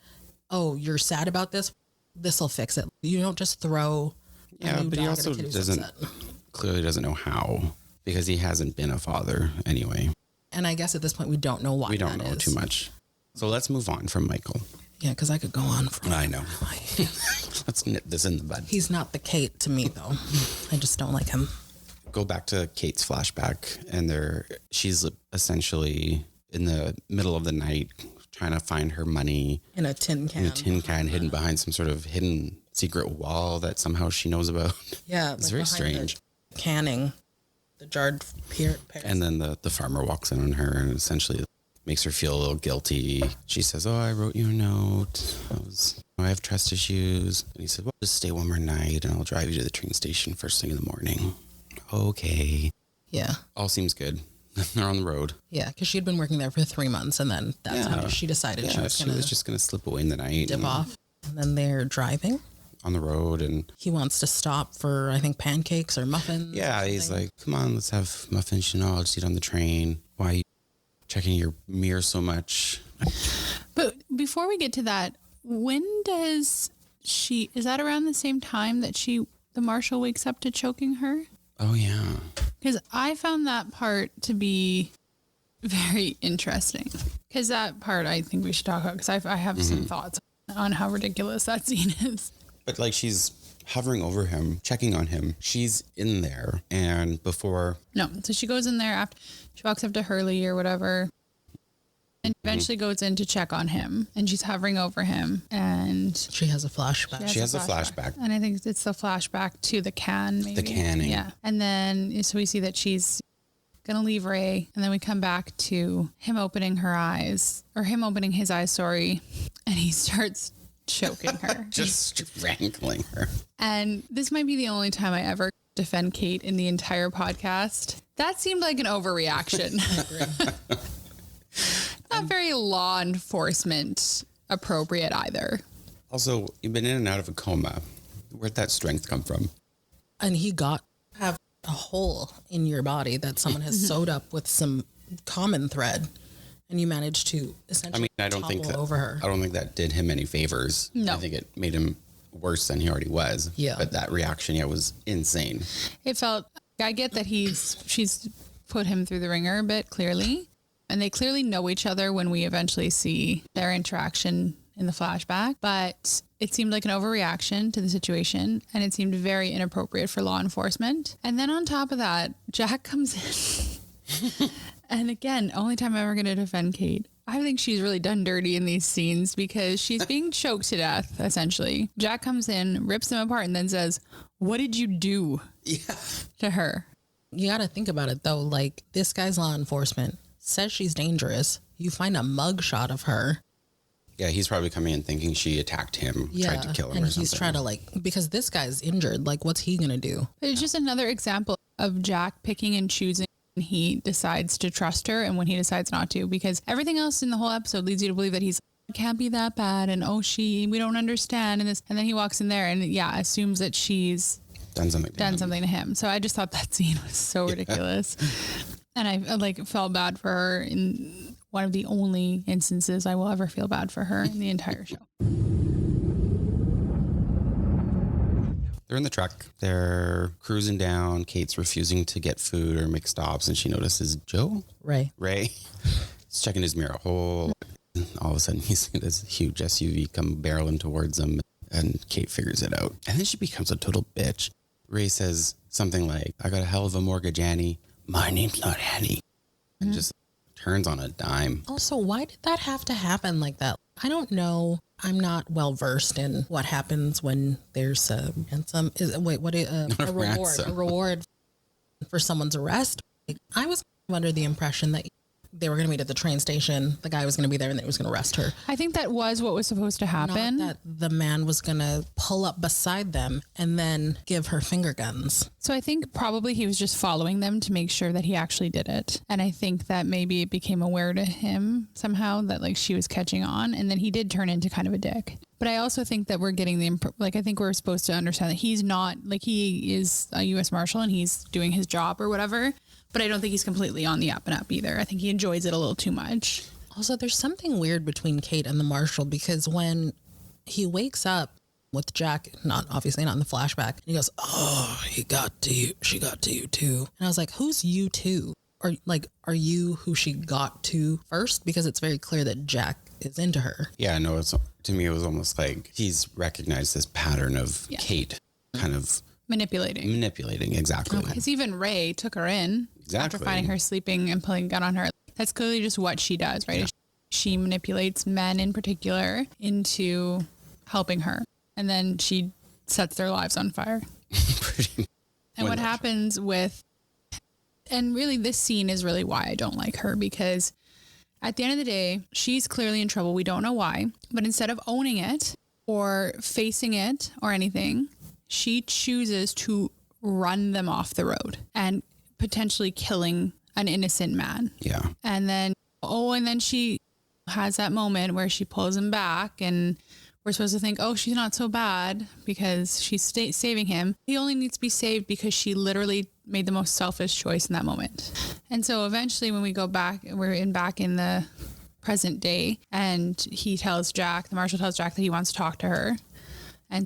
Oh, you're sad about this? This'll fix it. You don't just throw a Yeah, new but he dog at a also kid who's doesn't upset. clearly doesn't know how because he hasn't been a father anyway. And I guess at this point we don't know why. We don't that know is. too much. So let's move on from Michael. Yeah, because I could go on for. I know. Let's nip this in the bud. He's not the Kate to me though. I just don't like him. Go back to Kate's flashback, and she's essentially in the middle of the night trying to find her money In a tin can. in a tin can hidden behind some sort of hidden secret wall that somehow she knows about. Yeah, It's very behind the strange. Canning, the jarred pears. And then the farmer walks in on her and essentially makes her feel a little guilty. She says, "Oh, I wrote you a note. I have trust issues." And he said, "Well, just stay one more night and I'll drive you to the train station first thing in the morning." Okay. Yeah, All seems good. They're on the road. yeah, because she'd been working there for 3 months, and then that's Yeah. when she decided she Yeah, was she gonna was just going to slip away in the night. dip and off. And then they're driving. on the road. And He wants to stop for I think pancakes or muffins. yeah, or he's something. like, "Come on, let's have muffins. You know, I'll just eat on the train. Why are you checking your mirror so much?" But before we get to that, when does is that around the same time that the marshal wakes up to choking her? Oh, yeah. Because I found that part to be very interesting. Because that part I think we should talk about because I have some thoughts on how ridiculous that scene is. But like she's hovering over him, checking on him. She's in there. And before, No, so she goes in there after she walks up to Hurley or whatever and eventually goes in to check on him. And she's hovering over him and she has a flashback. she has a flashback. And I think it's the flashback to the can, maybe. The canning. Yeah. And then, so we see that she's going to leave Ray. And then we come back to him opening her eyes, or him opening his eyes, sorry. And he starts choking her. Just strangling her. And this might be the only time I ever defend Kate in the entire podcast. That seemed like an overreaction. Not very law enforcement appropriate either. Also, you've been in and out of a coma. Where'd that strength come from? And he have a hole in your body that someone has sewed up with some common thread, and you managed to essentially I don't think topple over her. I don't think that did him any favors. No. I think it made him worse than he already was. Yeah. But that reaction, was insane. It felt, I get that she's put him through the ringer a bit, clearly. And they clearly know each other when we eventually see their interaction in the flashback, but it seemed like an overreaction to the situation and it seemed very inappropriate for law enforcement. And then on top of that, Jack comes in. And again, only time I'm ever going to defend Kate. I think she's really done dirty in these scenes because she's being choked to death, essentially. Jack comes in, rips them apart, and then says, "What did you do?" To her. You got to think about it, though. Like, this guy's law enforcement says she's dangerous. You find a mug shot of her. Yeah, he's probably coming in thinking she attacked him, tried to kill him, and or something. he's trying to, because this guy's injured. Like, what's he going to do? It's just another example of Jack picking and choosing when he decides to trust her and when he decides not to, because everything else in the whole episode leads you to believe that he's it can't be that bad and we don't understand and this, and then he walks in there and assumes that she's done something to him. So I just thought that scene was so ridiculous. And I felt bad for her in one of the only instances I will ever feel bad for her in the entire show. They're in the truck. They're cruising down. Kate's refusing to get food or make stops, and she notices Ray. He's checking his mirror hole. All of a sudden, he's seeing this huge SUV come barreling towards him, and Kate figures it out. And then she becomes a total bitch. Ray says something like, "I got a hell of a mortgage, Annie. My name's not Annie." And just turns on a dime. Also, why did that have to happen like that? I don't know. I'm not well versed in what happens when there's a ransom. A reward for someone's arrest. I was under the impression that they were going to meet at the train station. The guy was going to be there and they was going to arrest her. I think that was what was supposed to happen. Not that the man was going to pull up beside them and then give her finger guns. So I think probably he was just following them to make sure that he actually did it. And I think that maybe it became aware to him somehow that she was catching on. And then he did turn into kind of a dick. But I also think that we're getting I think we're supposed to understand that he's not, he is a U.S. Marshal and he's doing his job or whatever. But I don't think he's completely on the up and up either. I think he enjoys it a little too much. Also, there's something weird between Kate and the Marshal because when he wakes up with Jack, obviously not in the flashback, he goes, "Oh, he got to you. She got to you too." And I was like, who's you too? Or are you who she got to first? Because it's very clear that Jack is into her. Yeah, no, to me, it was almost like he's recognized this pattern of Kate kind of manipulating, exactly. Because even Ray took her in after finding her sleeping and pulling a gun on her. That's clearly just what she does, right? Yeah. She manipulates men in particular into helping her. And then she sets their lives on fire. And what happens and really this scene is really why I don't like her, because at the end of the day, she's clearly in trouble. We don't know why, but instead of owning it or facing it or anything, she chooses to run them off the road and potentially killing an innocent man. Yeah. And then she has that moment where she pulls him back and we're supposed to think, oh, she's not so bad because she's saving him. He only needs to be saved because she literally made the most selfish choice in that moment. And so eventually when we go back, we're back in the present day and the Marshal tells Jack that he wants to talk to her. And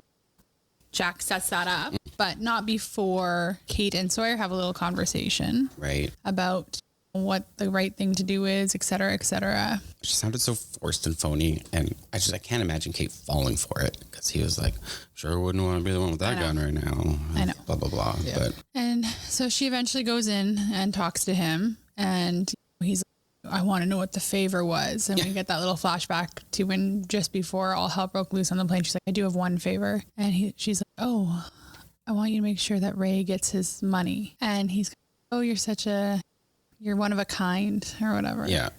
Jack sets that up, but not before Kate and Sawyer have a little conversation. Right. About what the right thing to do is, et cetera, et cetera. It just sounded so forced and phony. And I can't imagine Kate falling for it because he was like, sure wouldn't want to be the one with that gun right now. I know. Blah, blah, blah. Yeah. And so she eventually goes in and talks to him and he's like, I want to know what the favor was. And we get that little flashback to when just before all hell broke loose on the plane. She's like, I do have one favor. And she's like, oh, I want you to make sure that Ray gets his money. And he's like, oh, you're one of a kind or whatever. Yeah.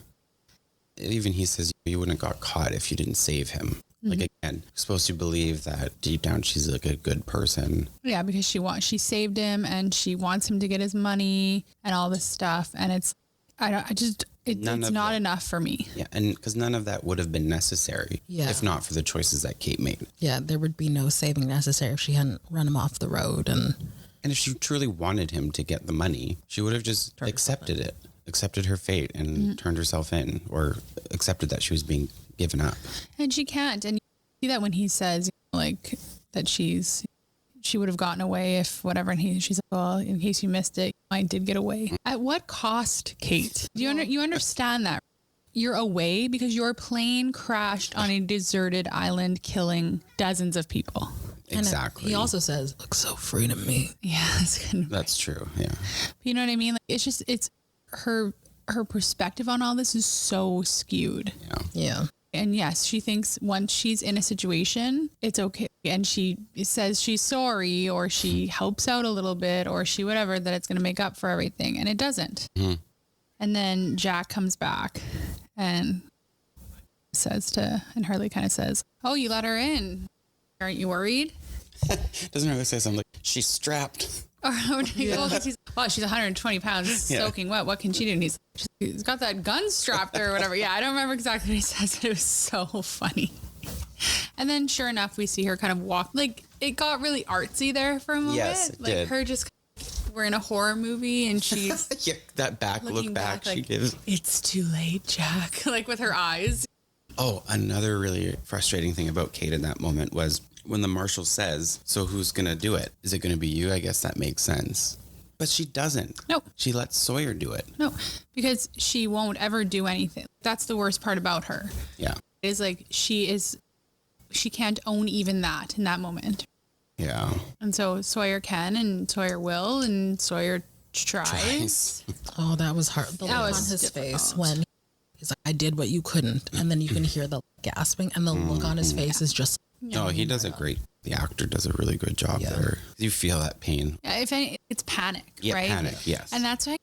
Even he says you wouldn't have got caught if you didn't save him. Again, you're supposed to believe that deep down she's a good person. Yeah, because she saved him and she wants him to get his money and all this stuff. And it's not enough for me. Yeah, and because none of that would have been necessary if not for the choices that Kate made. Yeah, there would be no saving necessary if she hadn't run him off the road. And if she truly wanted him to get the money, she would have just accepted her fate and turned herself in, or accepted that she was being given up. And she can't. And you see that when he says that she would have gotten away if whatever. And she's like, well, in case you missed it, I did get away. At what cost, Kate? Do you understand that? you're away because your plane crashed on a deserted island, killing dozens of people. Exactly. He also says, looks so free to me. Yeah, That's true. Yeah. You know what I mean? Like, it's her perspective on all this is so skewed. Yeah. And yes, she thinks once she's in a situation, it's okay. And she says she's sorry, or she helps out a little bit, or she whatever, that it's going to make up for everything. And it doesn't. Mm-hmm. And then Jack comes back and and Harley kind of says, oh, you let her in. Aren't you worried? Doesn't Harley say something like, she's strapped? Well, she's 120 pounds soaking wet. What can she do? And he's got that gun strapped or whatever. Yeah, I don't remember exactly what he says, but it was so funny. And then sure enough, we see her kind of walk. Like, it got really artsy there for a moment. Yes, it did. Her just, we're in a horror movie and she's that look back she gives. It's too late, Jack. Like with her eyes. Oh, another really frustrating thing about Kate in that moment was when the marshal says, so who's going to do it? Is it going to be you? I guess that makes sense. But she doesn't. No. She lets Sawyer do it. No, because she won't ever do anything. That's the worst part about her. Yeah. It is like she can't own even that in that moment. Yeah. And so Sawyer can, and Sawyer will, and Sawyer tries. Oh, that was hard. The look on his face when he's like, I did what you couldn't. And then you can hear the gasping, and the look on his face is just... No, he does a great... The actor does a really good job there. You feel that pain. Yeah, if any, it's panic, yeah, right? Panic, yes. And that's why...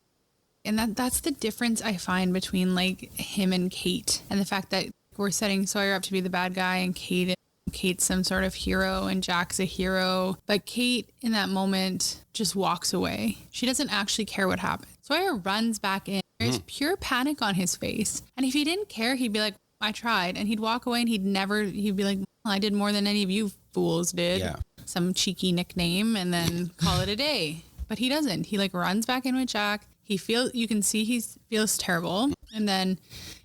And that's the difference I find between like him and Kate, and the fact that we're setting Sawyer up to be the bad guy, and Kate's some sort of hero and Jack's a hero. But Kate in that moment just walks away. She doesn't actually care what happened. Sawyer runs back in. There's pure panic on his face. And if he didn't care, he'd be like, I tried. And he'd walk away and he'd be like, well, I did more than any of you fools did. Yeah. Some cheeky nickname and then call it a day. But he doesn't. He like runs back in with Jack. You can see he feels terrible. And then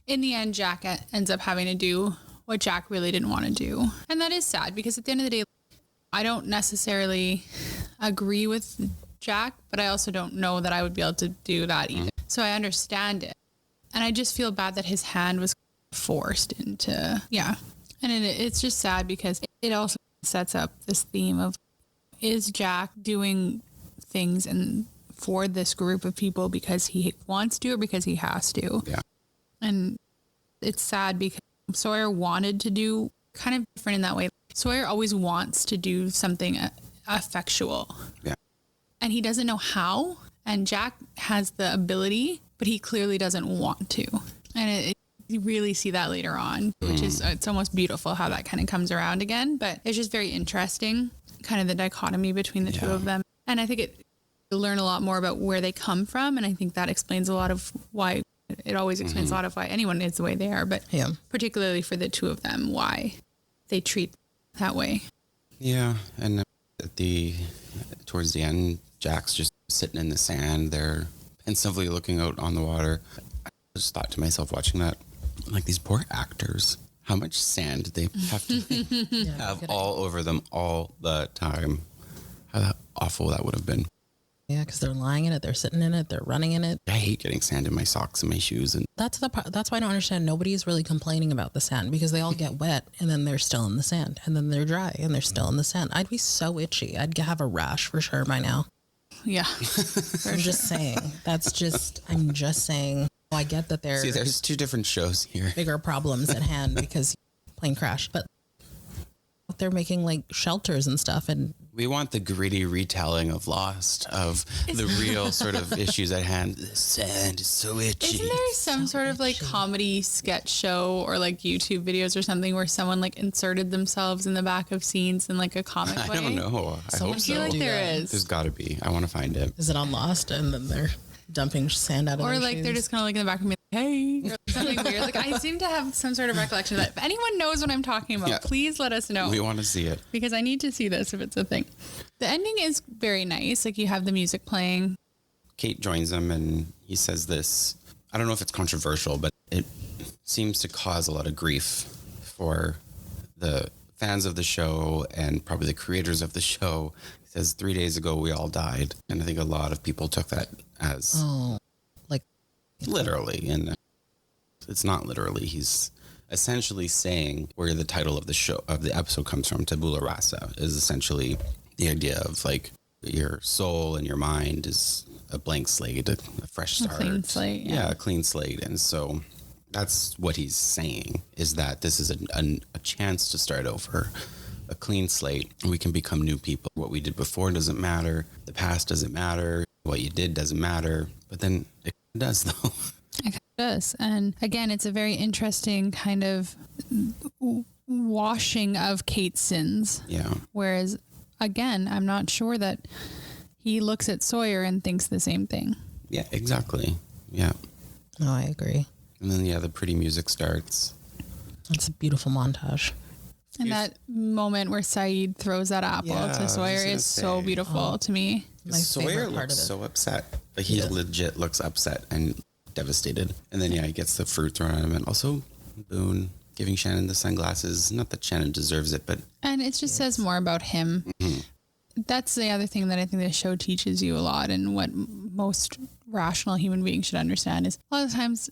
in the end, Jack ends up having to do what Jack really didn't want to do. And that is sad because at the end of the day, I don't necessarily agree with Jack, but I also don't know that I would be able to do that either. So I understand it. And I just feel bad that his hand was forced into, And it's just sad because it also sets up this theme of, is Jack doing things for this group of people because he wants to or because he has to? Yeah. And it's sad because Sawyer wanted to do kind of different in that way. Sawyer always wants to do something effectual. Yeah. And he doesn't know how. And Jack has the ability, but he clearly doesn't want to. And you really see that later on, which is, it's almost beautiful how that kind of comes around again. But it's just very interesting, kind of the dichotomy between the two of them. And I think you learn a lot more about where they come from. And I think that explains a lot of why, it always explains a lot of why anyone is the way they are. But particularly for the two of them, why they treat that way. Yeah. And towards the end, Jack's just sitting in the sand there, pensively looking out on the water. I just thought to myself watching that, like, these poor actors, how much sand did they have to have all over them all the time? How awful that would have been. Yeah, because they're lying in it, they're sitting in it, they're running in it. I hate getting sand in my socks and my shoes. And that's why I don't understand. Nobody's really complaining about the sand because they all get wet and then they're still in the sand, and then they're dry and they're still in the sand. I'd be so itchy. I'd have a rash for sure by now. Yeah. I'm just saying. I'm just saying. I get that there's two different shows here. Bigger problems at hand because plane crash, but they're making like shelters and stuff, and we want the gritty retelling of Lost, of the real sort of issues at hand. The sand is so itchy. Isn't there some sort of like comedy sketch show or like YouTube videos or something where someone like inserted themselves in the back of scenes in like a comic way? I don't know. I hope so. I feel like there is. There's got to be. I want to find it. Is it on Lost? And then they're dumping sand out of their like shoes? They're just kind of like in the back of me, like, hey, or something weird. Like I seem to have some sort of recollection of that. If anyone knows what I'm talking about, please let us know. We want to see it because I need to see this if it's a thing. The ending is very nice. Like you have the music playing. Kate joins him and he says this. I don't know if it's controversial, but it seems to cause a lot of grief for the fans of the show and probably the creators of the show. He says 3 days ago we all died, and I think a lot of people took that as like literally. And It's not literally. He's essentially saying where the title of the episode comes from. Tabula Rasa is essentially the idea of like your soul and your mind is a blank slate, a fresh start. A clean slate. Yeah, a clean slate. And so that's what he's saying, is that this is a chance to start over, a clean slate. We can become new people. What we did before doesn't matter. The past doesn't matter. What you did doesn't matter. But then it does, though. It does. And again, it's a very interesting kind of washing of Kate's sins. Yeah. Whereas, again, I'm not sure that he looks at Sawyer and thinks the same thing. Yeah, exactly. Yeah. No, I agree. And then, the pretty music starts. It's a beautiful montage. And that moment where Saeed throws that apple to Sawyer is so beautiful to me. My Sawyer favorite part looks of it. so upset. Like, he legit looks upset and devastated. And then, he gets the fruit thrown at him. And also, Boone giving Shannon the sunglasses. Not that Shannon deserves it, but... And it just says more about him. Mm-hmm. That's the other thing that I think this show teaches you a lot, and what most rational human beings should understand is a lot of times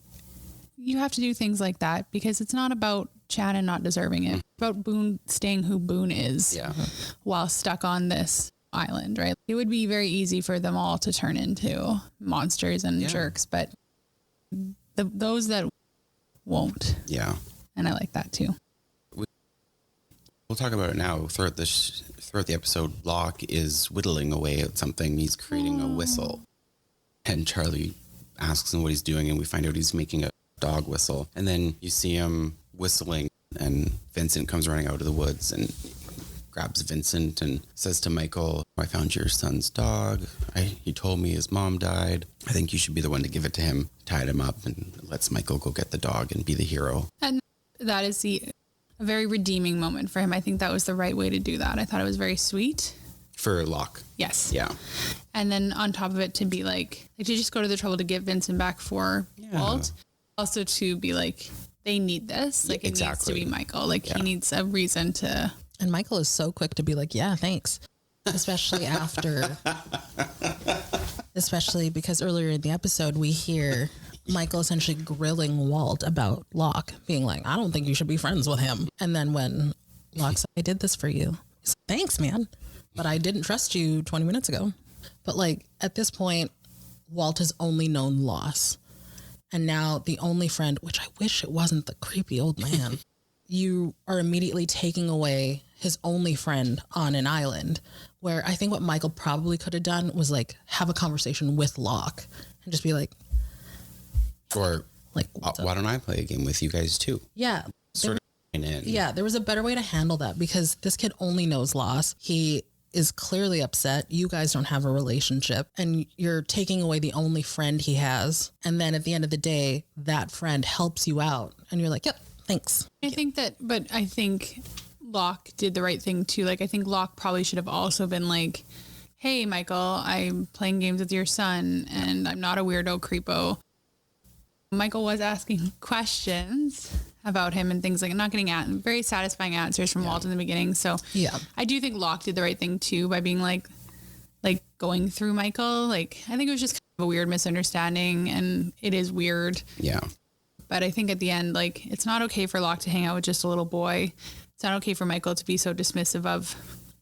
you have to do things like that because it's not about Shannon not deserving it. It's about Boone staying who Boone is while stuck on this island, right? It would be very easy for them all to turn into monsters and jerks, but those that won't. Yeah. And I like that too. We'll talk about it now. Throughout the episode, Locke is whittling away at something. He's creating a whistle. And Charlie asks him what he's doing, and we find out he's making a dog whistle. And then you see him whistling, and Vincent comes running out of the woods and grabs Vincent and says to Michael, I found your son's dog. He told me his mom died. I think you should be the one to give it to him. Tied him up and lets Michael go get the dog and be the hero. And that is a very redeeming moment for him. I think that was the right way to do that. I thought it was very sweet. For Locke. Yes. Yeah. And then on top of it, to be like to just go to the trouble to get Vincent back for Walt. Also to be like, they need this. Like, it needs to be Michael. Like, he needs a reason to. And Michael is so quick to be like, yeah, thanks. Especially because earlier in the episode, we hear Michael essentially grilling Walt about Locke, being like, I don't think you should be friends with him. And then when Locke said, I did this for you. He's like, thanks, man. But I didn't trust you 20 minutes ago. But like, at this point, Walt has only known loss. And now the only friend, which I wish it wasn't the creepy old man, you are immediately taking away his only friend on an island, where I think what Michael probably could have done was like have a conversation with Locke and just be like, or like, why don't I play a game with you guys too? Yeah. Sort of in. Yeah, there was a better way to handle that because this kid only knows loss. He is clearly upset. You guys don't have a relationship and you're taking away the only friend he has. And then at the end of the day, that friend helps you out and you're like, yep, thanks. I think Locke did the right thing too. Like, I think Locke probably should have also been like, hey, Michael, I'm playing games with your son and I'm not a weirdo creepo. Michael was asking questions about him and things like not getting very satisfying answers from Walt in the beginning. So I do think Locke did the right thing too by being like going through Michael. Like, I think it was just kind of a weird misunderstanding and it is weird. Yeah. But I think at the end, like, it's not okay for Locke to hang out with just a little boy. It's not okay for Michael to be so dismissive of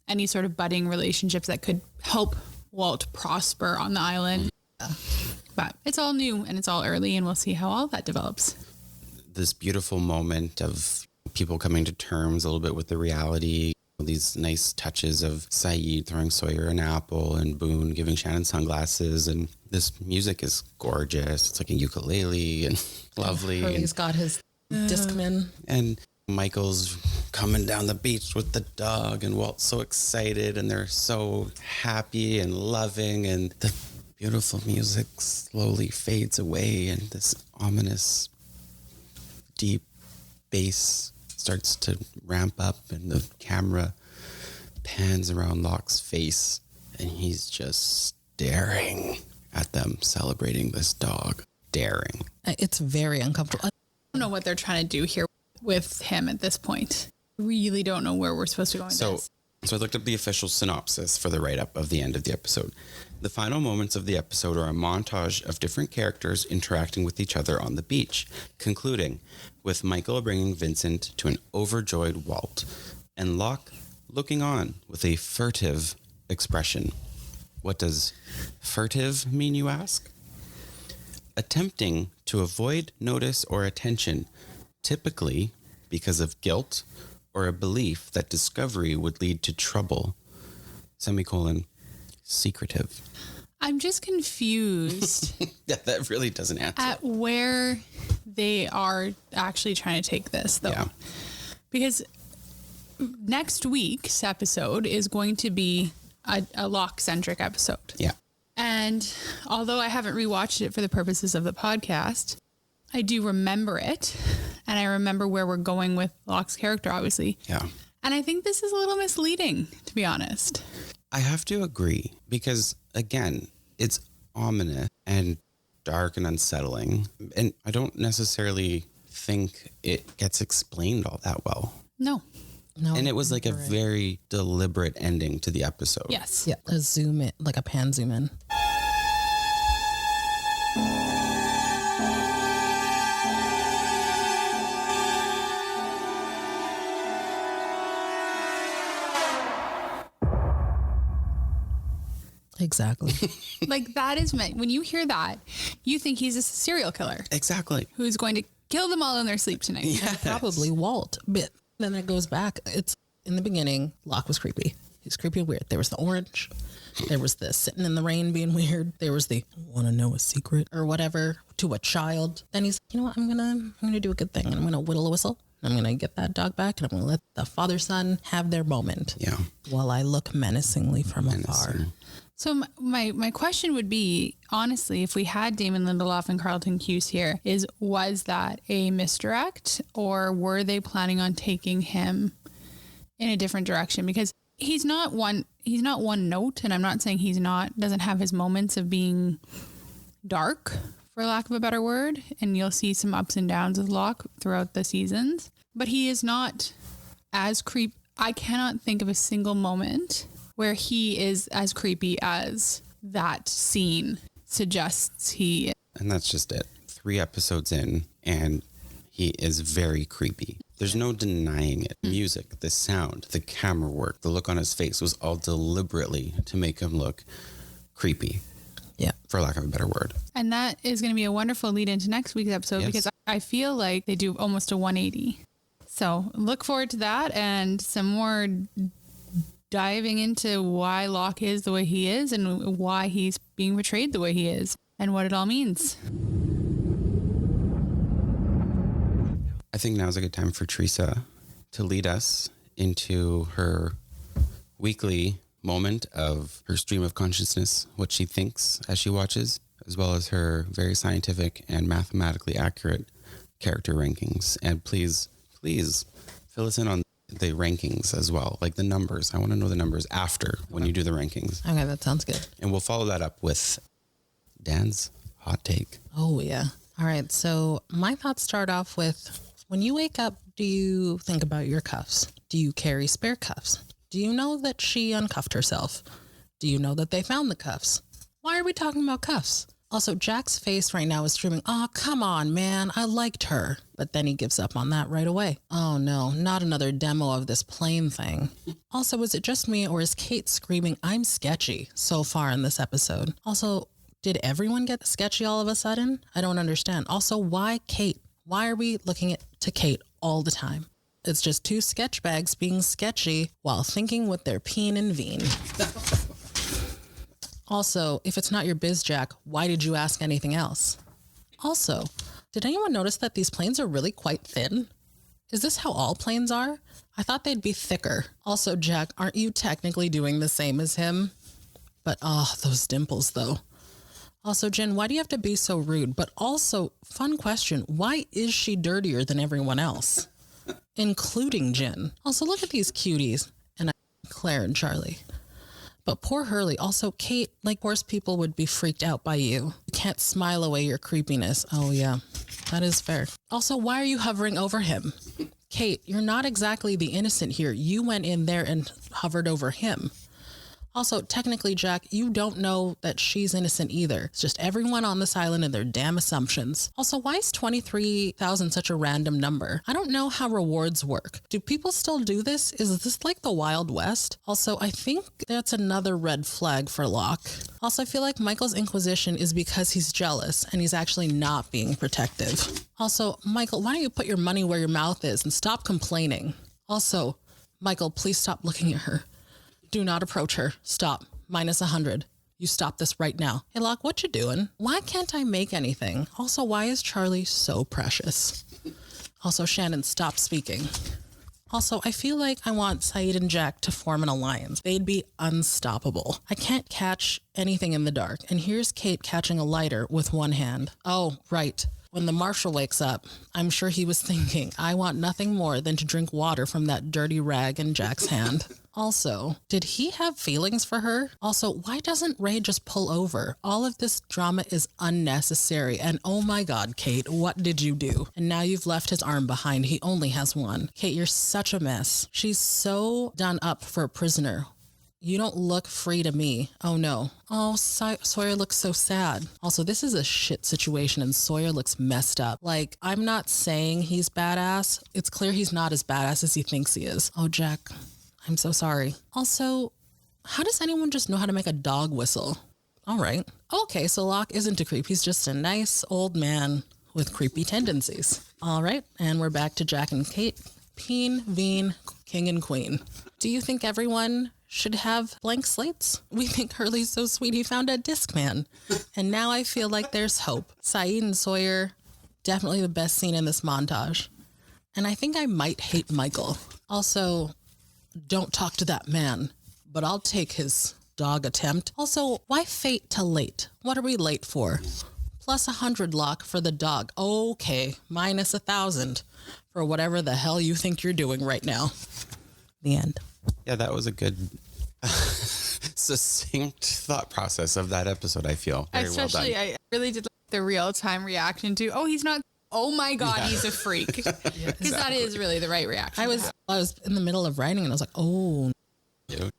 any sort of budding relationships that could help Walt prosper on the island. But it's all new and it's all early and we'll see how all that develops. This beautiful moment of people coming to terms a little bit with the reality. These nice touches of Saeed throwing Sawyer an apple and Boone giving Shannon sunglasses. And this music is gorgeous. It's like a ukulele and lovely. Hurley's got his Discman. And Michael's coming down the beach with the dog and Walt's so excited and they're so happy and loving and the beautiful music slowly fades away and this ominous deep bass starts to ramp up and the camera pans around Locke's face and he's just staring at them celebrating this dog. Daring. It's very uncomfortable. I don't know what they're trying to do here with him at this point. Really don't know where we're supposed to go with this. So I looked up the official synopsis for the write-up of the end of the episode. The final moments of the episode are a montage of different characters interacting with each other on the beach, concluding with Michael bringing Vincent to an overjoyed Walt, and Locke looking on with a furtive expression. What does furtive mean, you ask? Attempting to avoid notice or attention, typically because of guilt or a belief that discovery would lead to trouble. Semicolon, secretive. I'm just confused Yeah, that really doesn't answer. at where they are actually trying to take this, though. Yeah. Because next week's episode is going to be a Locke-centric episode. Yeah. And although I haven't rewatched it for the purposes of the podcast, I do remember it. And I remember where we're going with Locke's character, obviously. Yeah. And I think this is a little misleading, to be honest. I have to agree because, again, it's ominous and dark and unsettling. And I don't necessarily think it gets explained all that well. No. No, And it was like a you're right. very deliberate ending to the episode. Yes. Yeah, a zoom in, like a pan zoom in. Exactly. Like that is meant, when you hear that, you think he's a serial killer Exactly. who's going to kill them all in their sleep tonight. Yes. Probably Walt. But then it goes back. It's in the beginning, Locke was creepy. He's creepy and weird. There was the orange. There was the sitting in the rain being weird. There was the want to know a secret or whatever to a child. Then he's, you know what? I'm gonna do a good thing and I'm gonna whittle a whistle. I'm gonna get that dog back and I'm gonna let the father son have their moment. Yeah. While I look menacingly from afar. Menacing. So my question would be, honestly, if we had Damon Lindelof and Carlton Cuse here, was that a misdirect or were they planning on taking him in a different direction? Because he's not one note, and I'm not saying doesn't have his moments of being dark, for lack of a better word, and you'll see some ups and downs with Locke throughout the seasons, but he is not as creep. I cannot think of a single moment where he is as creepy as that scene suggests he is. And that's just it. 3 episodes in, and he is very creepy. There's no denying it. Music, the sound, the camera work, the look on his face was all deliberately to make him look creepy. Yeah. For lack of a better word. And that is going to be a wonderful lead into next week's episode Yes. because I feel like they do almost a 180. So look forward to that and some more diving into why Locke is the way he is and why he's being portrayed the way he is and what it all means. I think now's a good time for Theresa to lead us into her weekly moment of her stream of consciousness, what she thinks as she watches, as well as her very scientific and mathematically accurate character rankings. And please fill us in on the rankings as well, like the numbers. I want to know the numbers after when you do the rankings. Okay, that sounds good. And we'll follow that up with Dan's hot take. Oh, yeah. All right. So my thoughts start off with, when you wake up, do you think about your cuffs? Do you carry spare cuffs? Do you know that she uncuffed herself? Do you know that they found the cuffs? Why are we talking about cuffs? Also, Jack's face right now is screaming, "Oh, come on, man. I liked her." But then he gives up on that right away. Oh, no, not another demo of this plane thing. Also, is it just me or is Kate screaming, "I'm sketchy" so far in this episode? Also, did everyone get sketchy all of a sudden? I don't understand. Also, why Kate? Why are we looking to Kate all the time? It's just 2 sketch bags being sketchy while thinking with their peen and veen. Also, if it's not your biz, Jack, why did you ask anything else? Also, did anyone notice that these planes are really quite thin? Is this how all planes are? I thought they'd be thicker. Also, Jack, aren't you technically doing the same as him? But, those dimples, though. Also, Jen, why do you have to be so rude? But also, fun question, why is she dirtier than everyone else? Including Jen. Also, look at these cuties. And Claire and Charlie. But poor Hurley. Also, Kate, like horse people would be freaked out by you. You can't smile away your creepiness. Oh, yeah, that is fair. Also, why are you hovering over him? Kate, you're not exactly the innocent here. You went in there and hovered over him. Also, technically, Jack, you don't know that she's innocent either. It's just everyone on this island and their damn assumptions. Also, why is 23,000 such a random number? I don't know how rewards work. Do people still do this? Is this like the Wild West? Also, I think that's another red flag for Locke. Also, I feel like Michael's inquisition is because he's jealous and he's actually not being protective. Also, Michael, why don't you put your money where your mouth is and stop complaining? Also, Michael, please stop looking at her. Do not approach her. Stop. Minus 100. You stop this right now. Hey, Locke, what you doing? Why can't I make anything? Also, why is Charlie so precious? Also, Shannon, stop speaking. Also, I feel like I want Saeed and Jack to form an alliance. They'd be unstoppable. I can't catch anything in the dark. And here's Kate catching a lighter with one hand. Oh, right. When the marshal wakes up, I'm sure he was thinking, I want nothing more than to drink water from that dirty rag in Jack's hand. Also, did he have feelings for her? Also, why doesn't Ray just pull over? All of this drama is unnecessary. And oh my God, Kate, what did you do? And now you've left his arm behind. He only has one. Kate, you're such a mess. She's so done up for a prisoner. You don't look free to me. Oh no. Oh, Sawyer looks so sad. Also, this is a shit situation and Sawyer looks messed up. Like, I'm not saying he's badass. It's clear he's not as badass as he thinks he is. Oh, Jack, I'm so sorry. Also, how does anyone just know how to make a dog whistle? All right. Okay, so Locke isn't a creep. He's just a nice old man with creepy tendencies. All right, and we're back to Jack and Kate. Peen, Veen, King and Queen. Do you think everyone should have blank slates? We think Hurley's so sweet he found a Discman. And now I feel like there's hope. Saeed and Sawyer, definitely the best scene in this montage. And I think I might hate Michael. Also, don't talk to that man, but I'll take his dog attempt. Also, why fate till late? What are we late for? Plus 100 Locke for the dog. Okay, minus 1,000 for whatever the hell you think you're doing right now. The end. Yeah, that was a good succinct thought process of that episode, I feel. Very Especially, well done. I really did like the real-time reaction to, oh, he's not, oh my God, he's a freak. Because that is really the right reaction. I was in the middle of writing and I was like, oh, Yeah.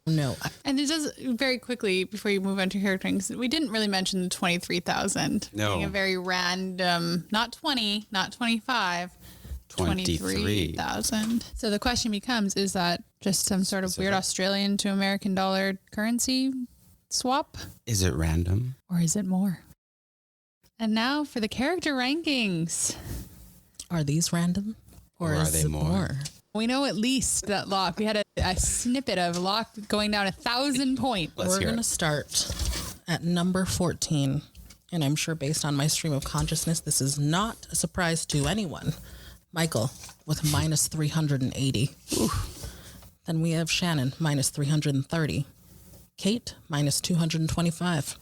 no. And it does very quickly, before you move on to character things, we didn't really mention the 23,000. No. Being a very random, not 20, not 25, 23,000. So the question becomes, is that just some sort of weird Australian to American dollar currency swap? Is it random? Or is it more? And now for the character rankings. Are these random? Or Or are is they it more? We know at least that Locke, we had a snippet of Locke going down 1,000 points. Let's We're hear going to it. start at number 14. And I'm sure based on my stream of consciousness, this is not a surprise to anyone. Michael with minus 380. Then we have Shannon minus 330. Kate minus 225.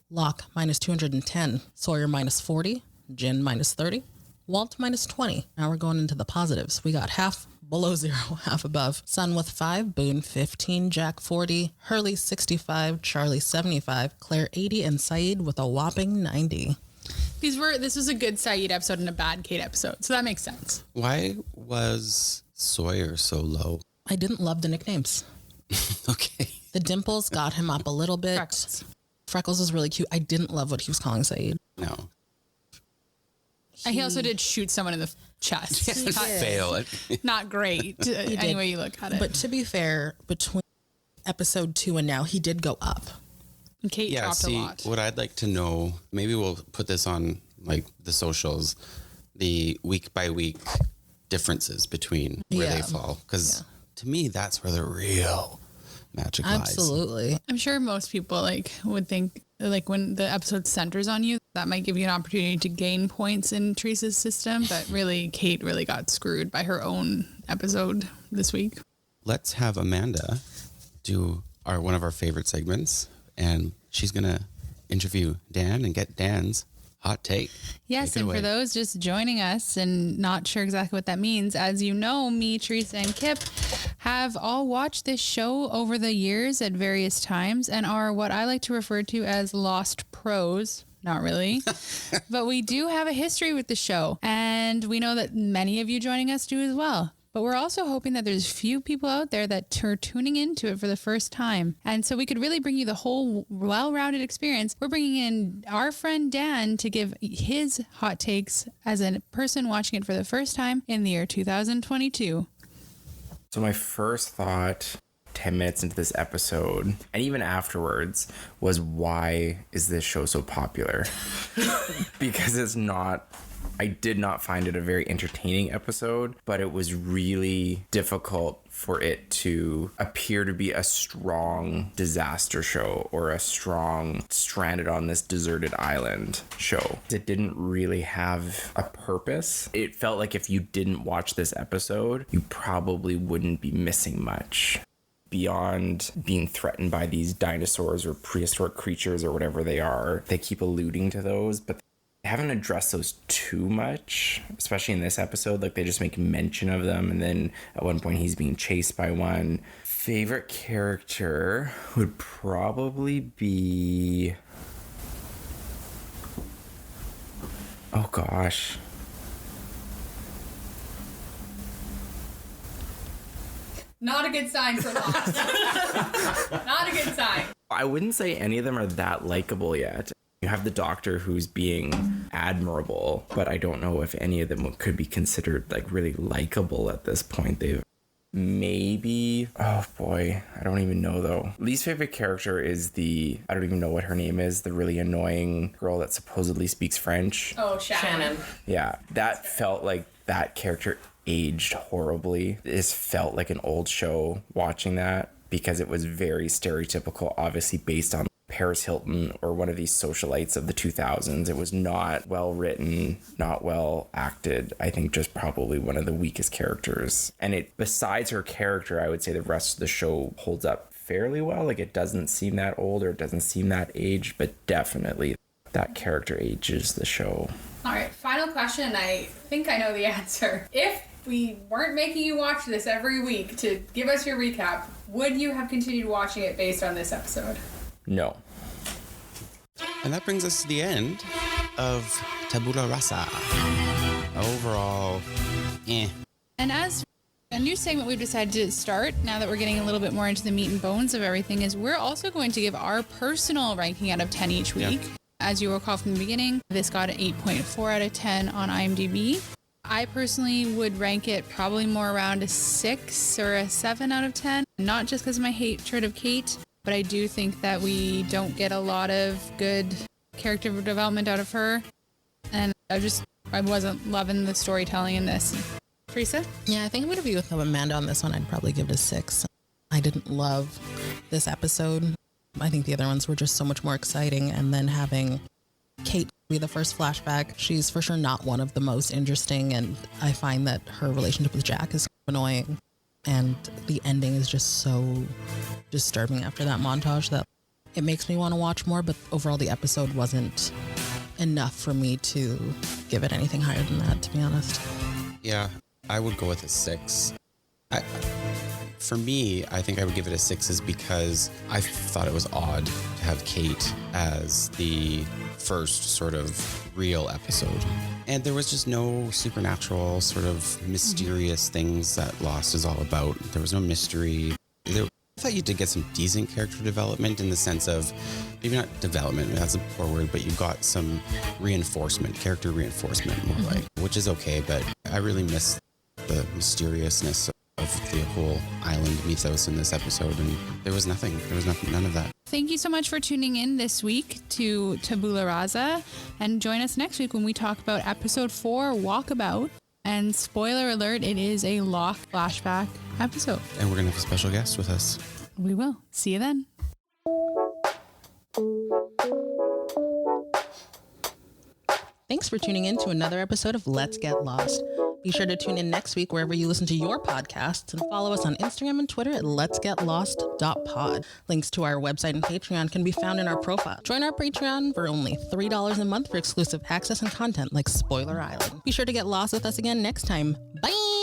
Locke minus 210. Sawyer minus 40. Jin minus 30. Walt minus 20. Now we're going into the positives. We got half below zero, half above. Sun with 5, Boone 15, Jack 40, Hurley 65, Charlie 75, Claire 80, and Saeed with a whopping 90. This was a good Saeed episode and a bad Kate episode, so that makes sense. Why was Sawyer so low? I didn't love the nicknames. Okay. The dimples got him up a little bit. Freckles was really cute. I didn't love what he was calling Saeed. No. And he also did shoot someone in the chest. Fail it. Not great, any way you look at it. But to be fair, between episode 2 and now, he did go up. And Kate Yeah, dropped a see, lot. what I'd like to know, maybe we'll put this on like the socials, the week by week differences between where they fall. Because to me, that's where the real magic lies. Absolutely. I'm sure most people would think when the episode centers on you, that might give you an opportunity to gain points in Teresa's system. But really, Kate really got screwed by her own episode this week. Let's have Amanda do one of our favorite segments, and she's going to interview Dan and get Dan's hot take. Yes, Take it and for away. those just joining us and not sure exactly what that means, as you know, me, Theresa, and Kip have all watched this show over the years at various times and are what I like to refer to as lost pros Not really. But we do have a history with the show. And we know that many of you joining us do as well. But we're also hoping that there's few people out there that are tuning into it for the first time. And so we could really bring you the whole well-rounded experience. We're bringing in our friend Dan to give his hot takes as a person watching it for the first time in the year 2022. So my first thought 10 minutes into this episode, and even afterwards, was why is this show so popular? Because I did not find it a very entertaining episode, but it was really difficult for it to appear to be a strong disaster show or a strong stranded on this deserted island show. It didn't really have a purpose. It felt like if you didn't watch this episode, you probably wouldn't be missing much. Beyond being threatened by these dinosaurs or prehistoric creatures or whatever they are. They keep alluding to those, but they haven't addressed those too much, especially in this episode. Like, they just make mention of them, and then at one point he's being chased by one. Favorite character would probably be... oh gosh. Not a good sign for Lost. Not a good sign. I wouldn't say any of them are that likable yet. You have the Doctor who's being admirable, but I don't know if any of them could be considered like really likable at this point. They've maybe, oh boy, I don't even know though. Least favorite character is I don't even know what her name is, the really annoying girl that supposedly speaks French. Oh, Shannon. Yeah, that felt like that character aged horribly. This felt like an old show watching that because it was very stereotypical, obviously based on Paris Hilton or one of these socialites of the 2000s. It was not well written, not well acted. I think just probably one of the weakest characters. And besides her character, I would say the rest of the show holds up fairly well. Like, it doesn't seem that old or it doesn't seem that aged, but definitely that character ages the show. All right, final question. I think I know the answer. If we weren't making you watch this every week to give us your recap, would you have continued watching it based on this episode? No. And that brings us to the end of Tabula Rasa. Overall, And as a new segment we've decided to start, now that we're getting a little bit more into the meat and bones of everything, is we're also going to give our personal ranking out of 10 each week. Yeah. As you recall from the beginning, this got an 8.4 out of 10 on IMDb. I personally would rank it probably more around a 6 or a 7 out of 10. Not just because of my hatred of Kate, but I do think that we don't get a lot of good character development out of her. And I wasn't loving the storytelling in this. Theresa? Yeah, I think I'm going to be with Amanda on this one. I'd probably give it a 6. I didn't love this episode. I think the other ones were just so much more exciting. And then having Kate be the first flashback, she's for sure not one of the most interesting. And I find that her relationship with Jack is annoying. And the ending is just so disturbing after that montage that it makes me want to watch more. But overall, the episode wasn't enough for me to give it anything higher than that, to be honest. Yeah, I would go with a 6. For me, I think I would give it a 6 is because I thought it was odd to have Kate as the first sort of real episode. And there was just no supernatural sort of mysterious things that Lost is all about. There was no mystery. I thought you did get some decent character development in the sense of, maybe not development, that's a poor word, but you got some character reinforcement more like, which is okay, but I really miss the mysteriousness of the whole island mythos in this episode, and there was nothing, none of that. Thank you so much for tuning in this week to Tabula Rasa, and join us next week when we talk about episode 4, Walkabout. And spoiler alert, it is a Locke flashback episode. And we're going to have a special guest with us. We will. See you then. Thanks for tuning in to another episode of Let's Get Lost. Be sure to tune in next week wherever you listen to your podcasts, and follow us on Instagram and Twitter at letsgetlost.pod. Links to our website and Patreon can be found in our profile. Join our Patreon for only $3 a month for exclusive access and content like Spoiler Island. Be sure to get lost with us again next time. Bye!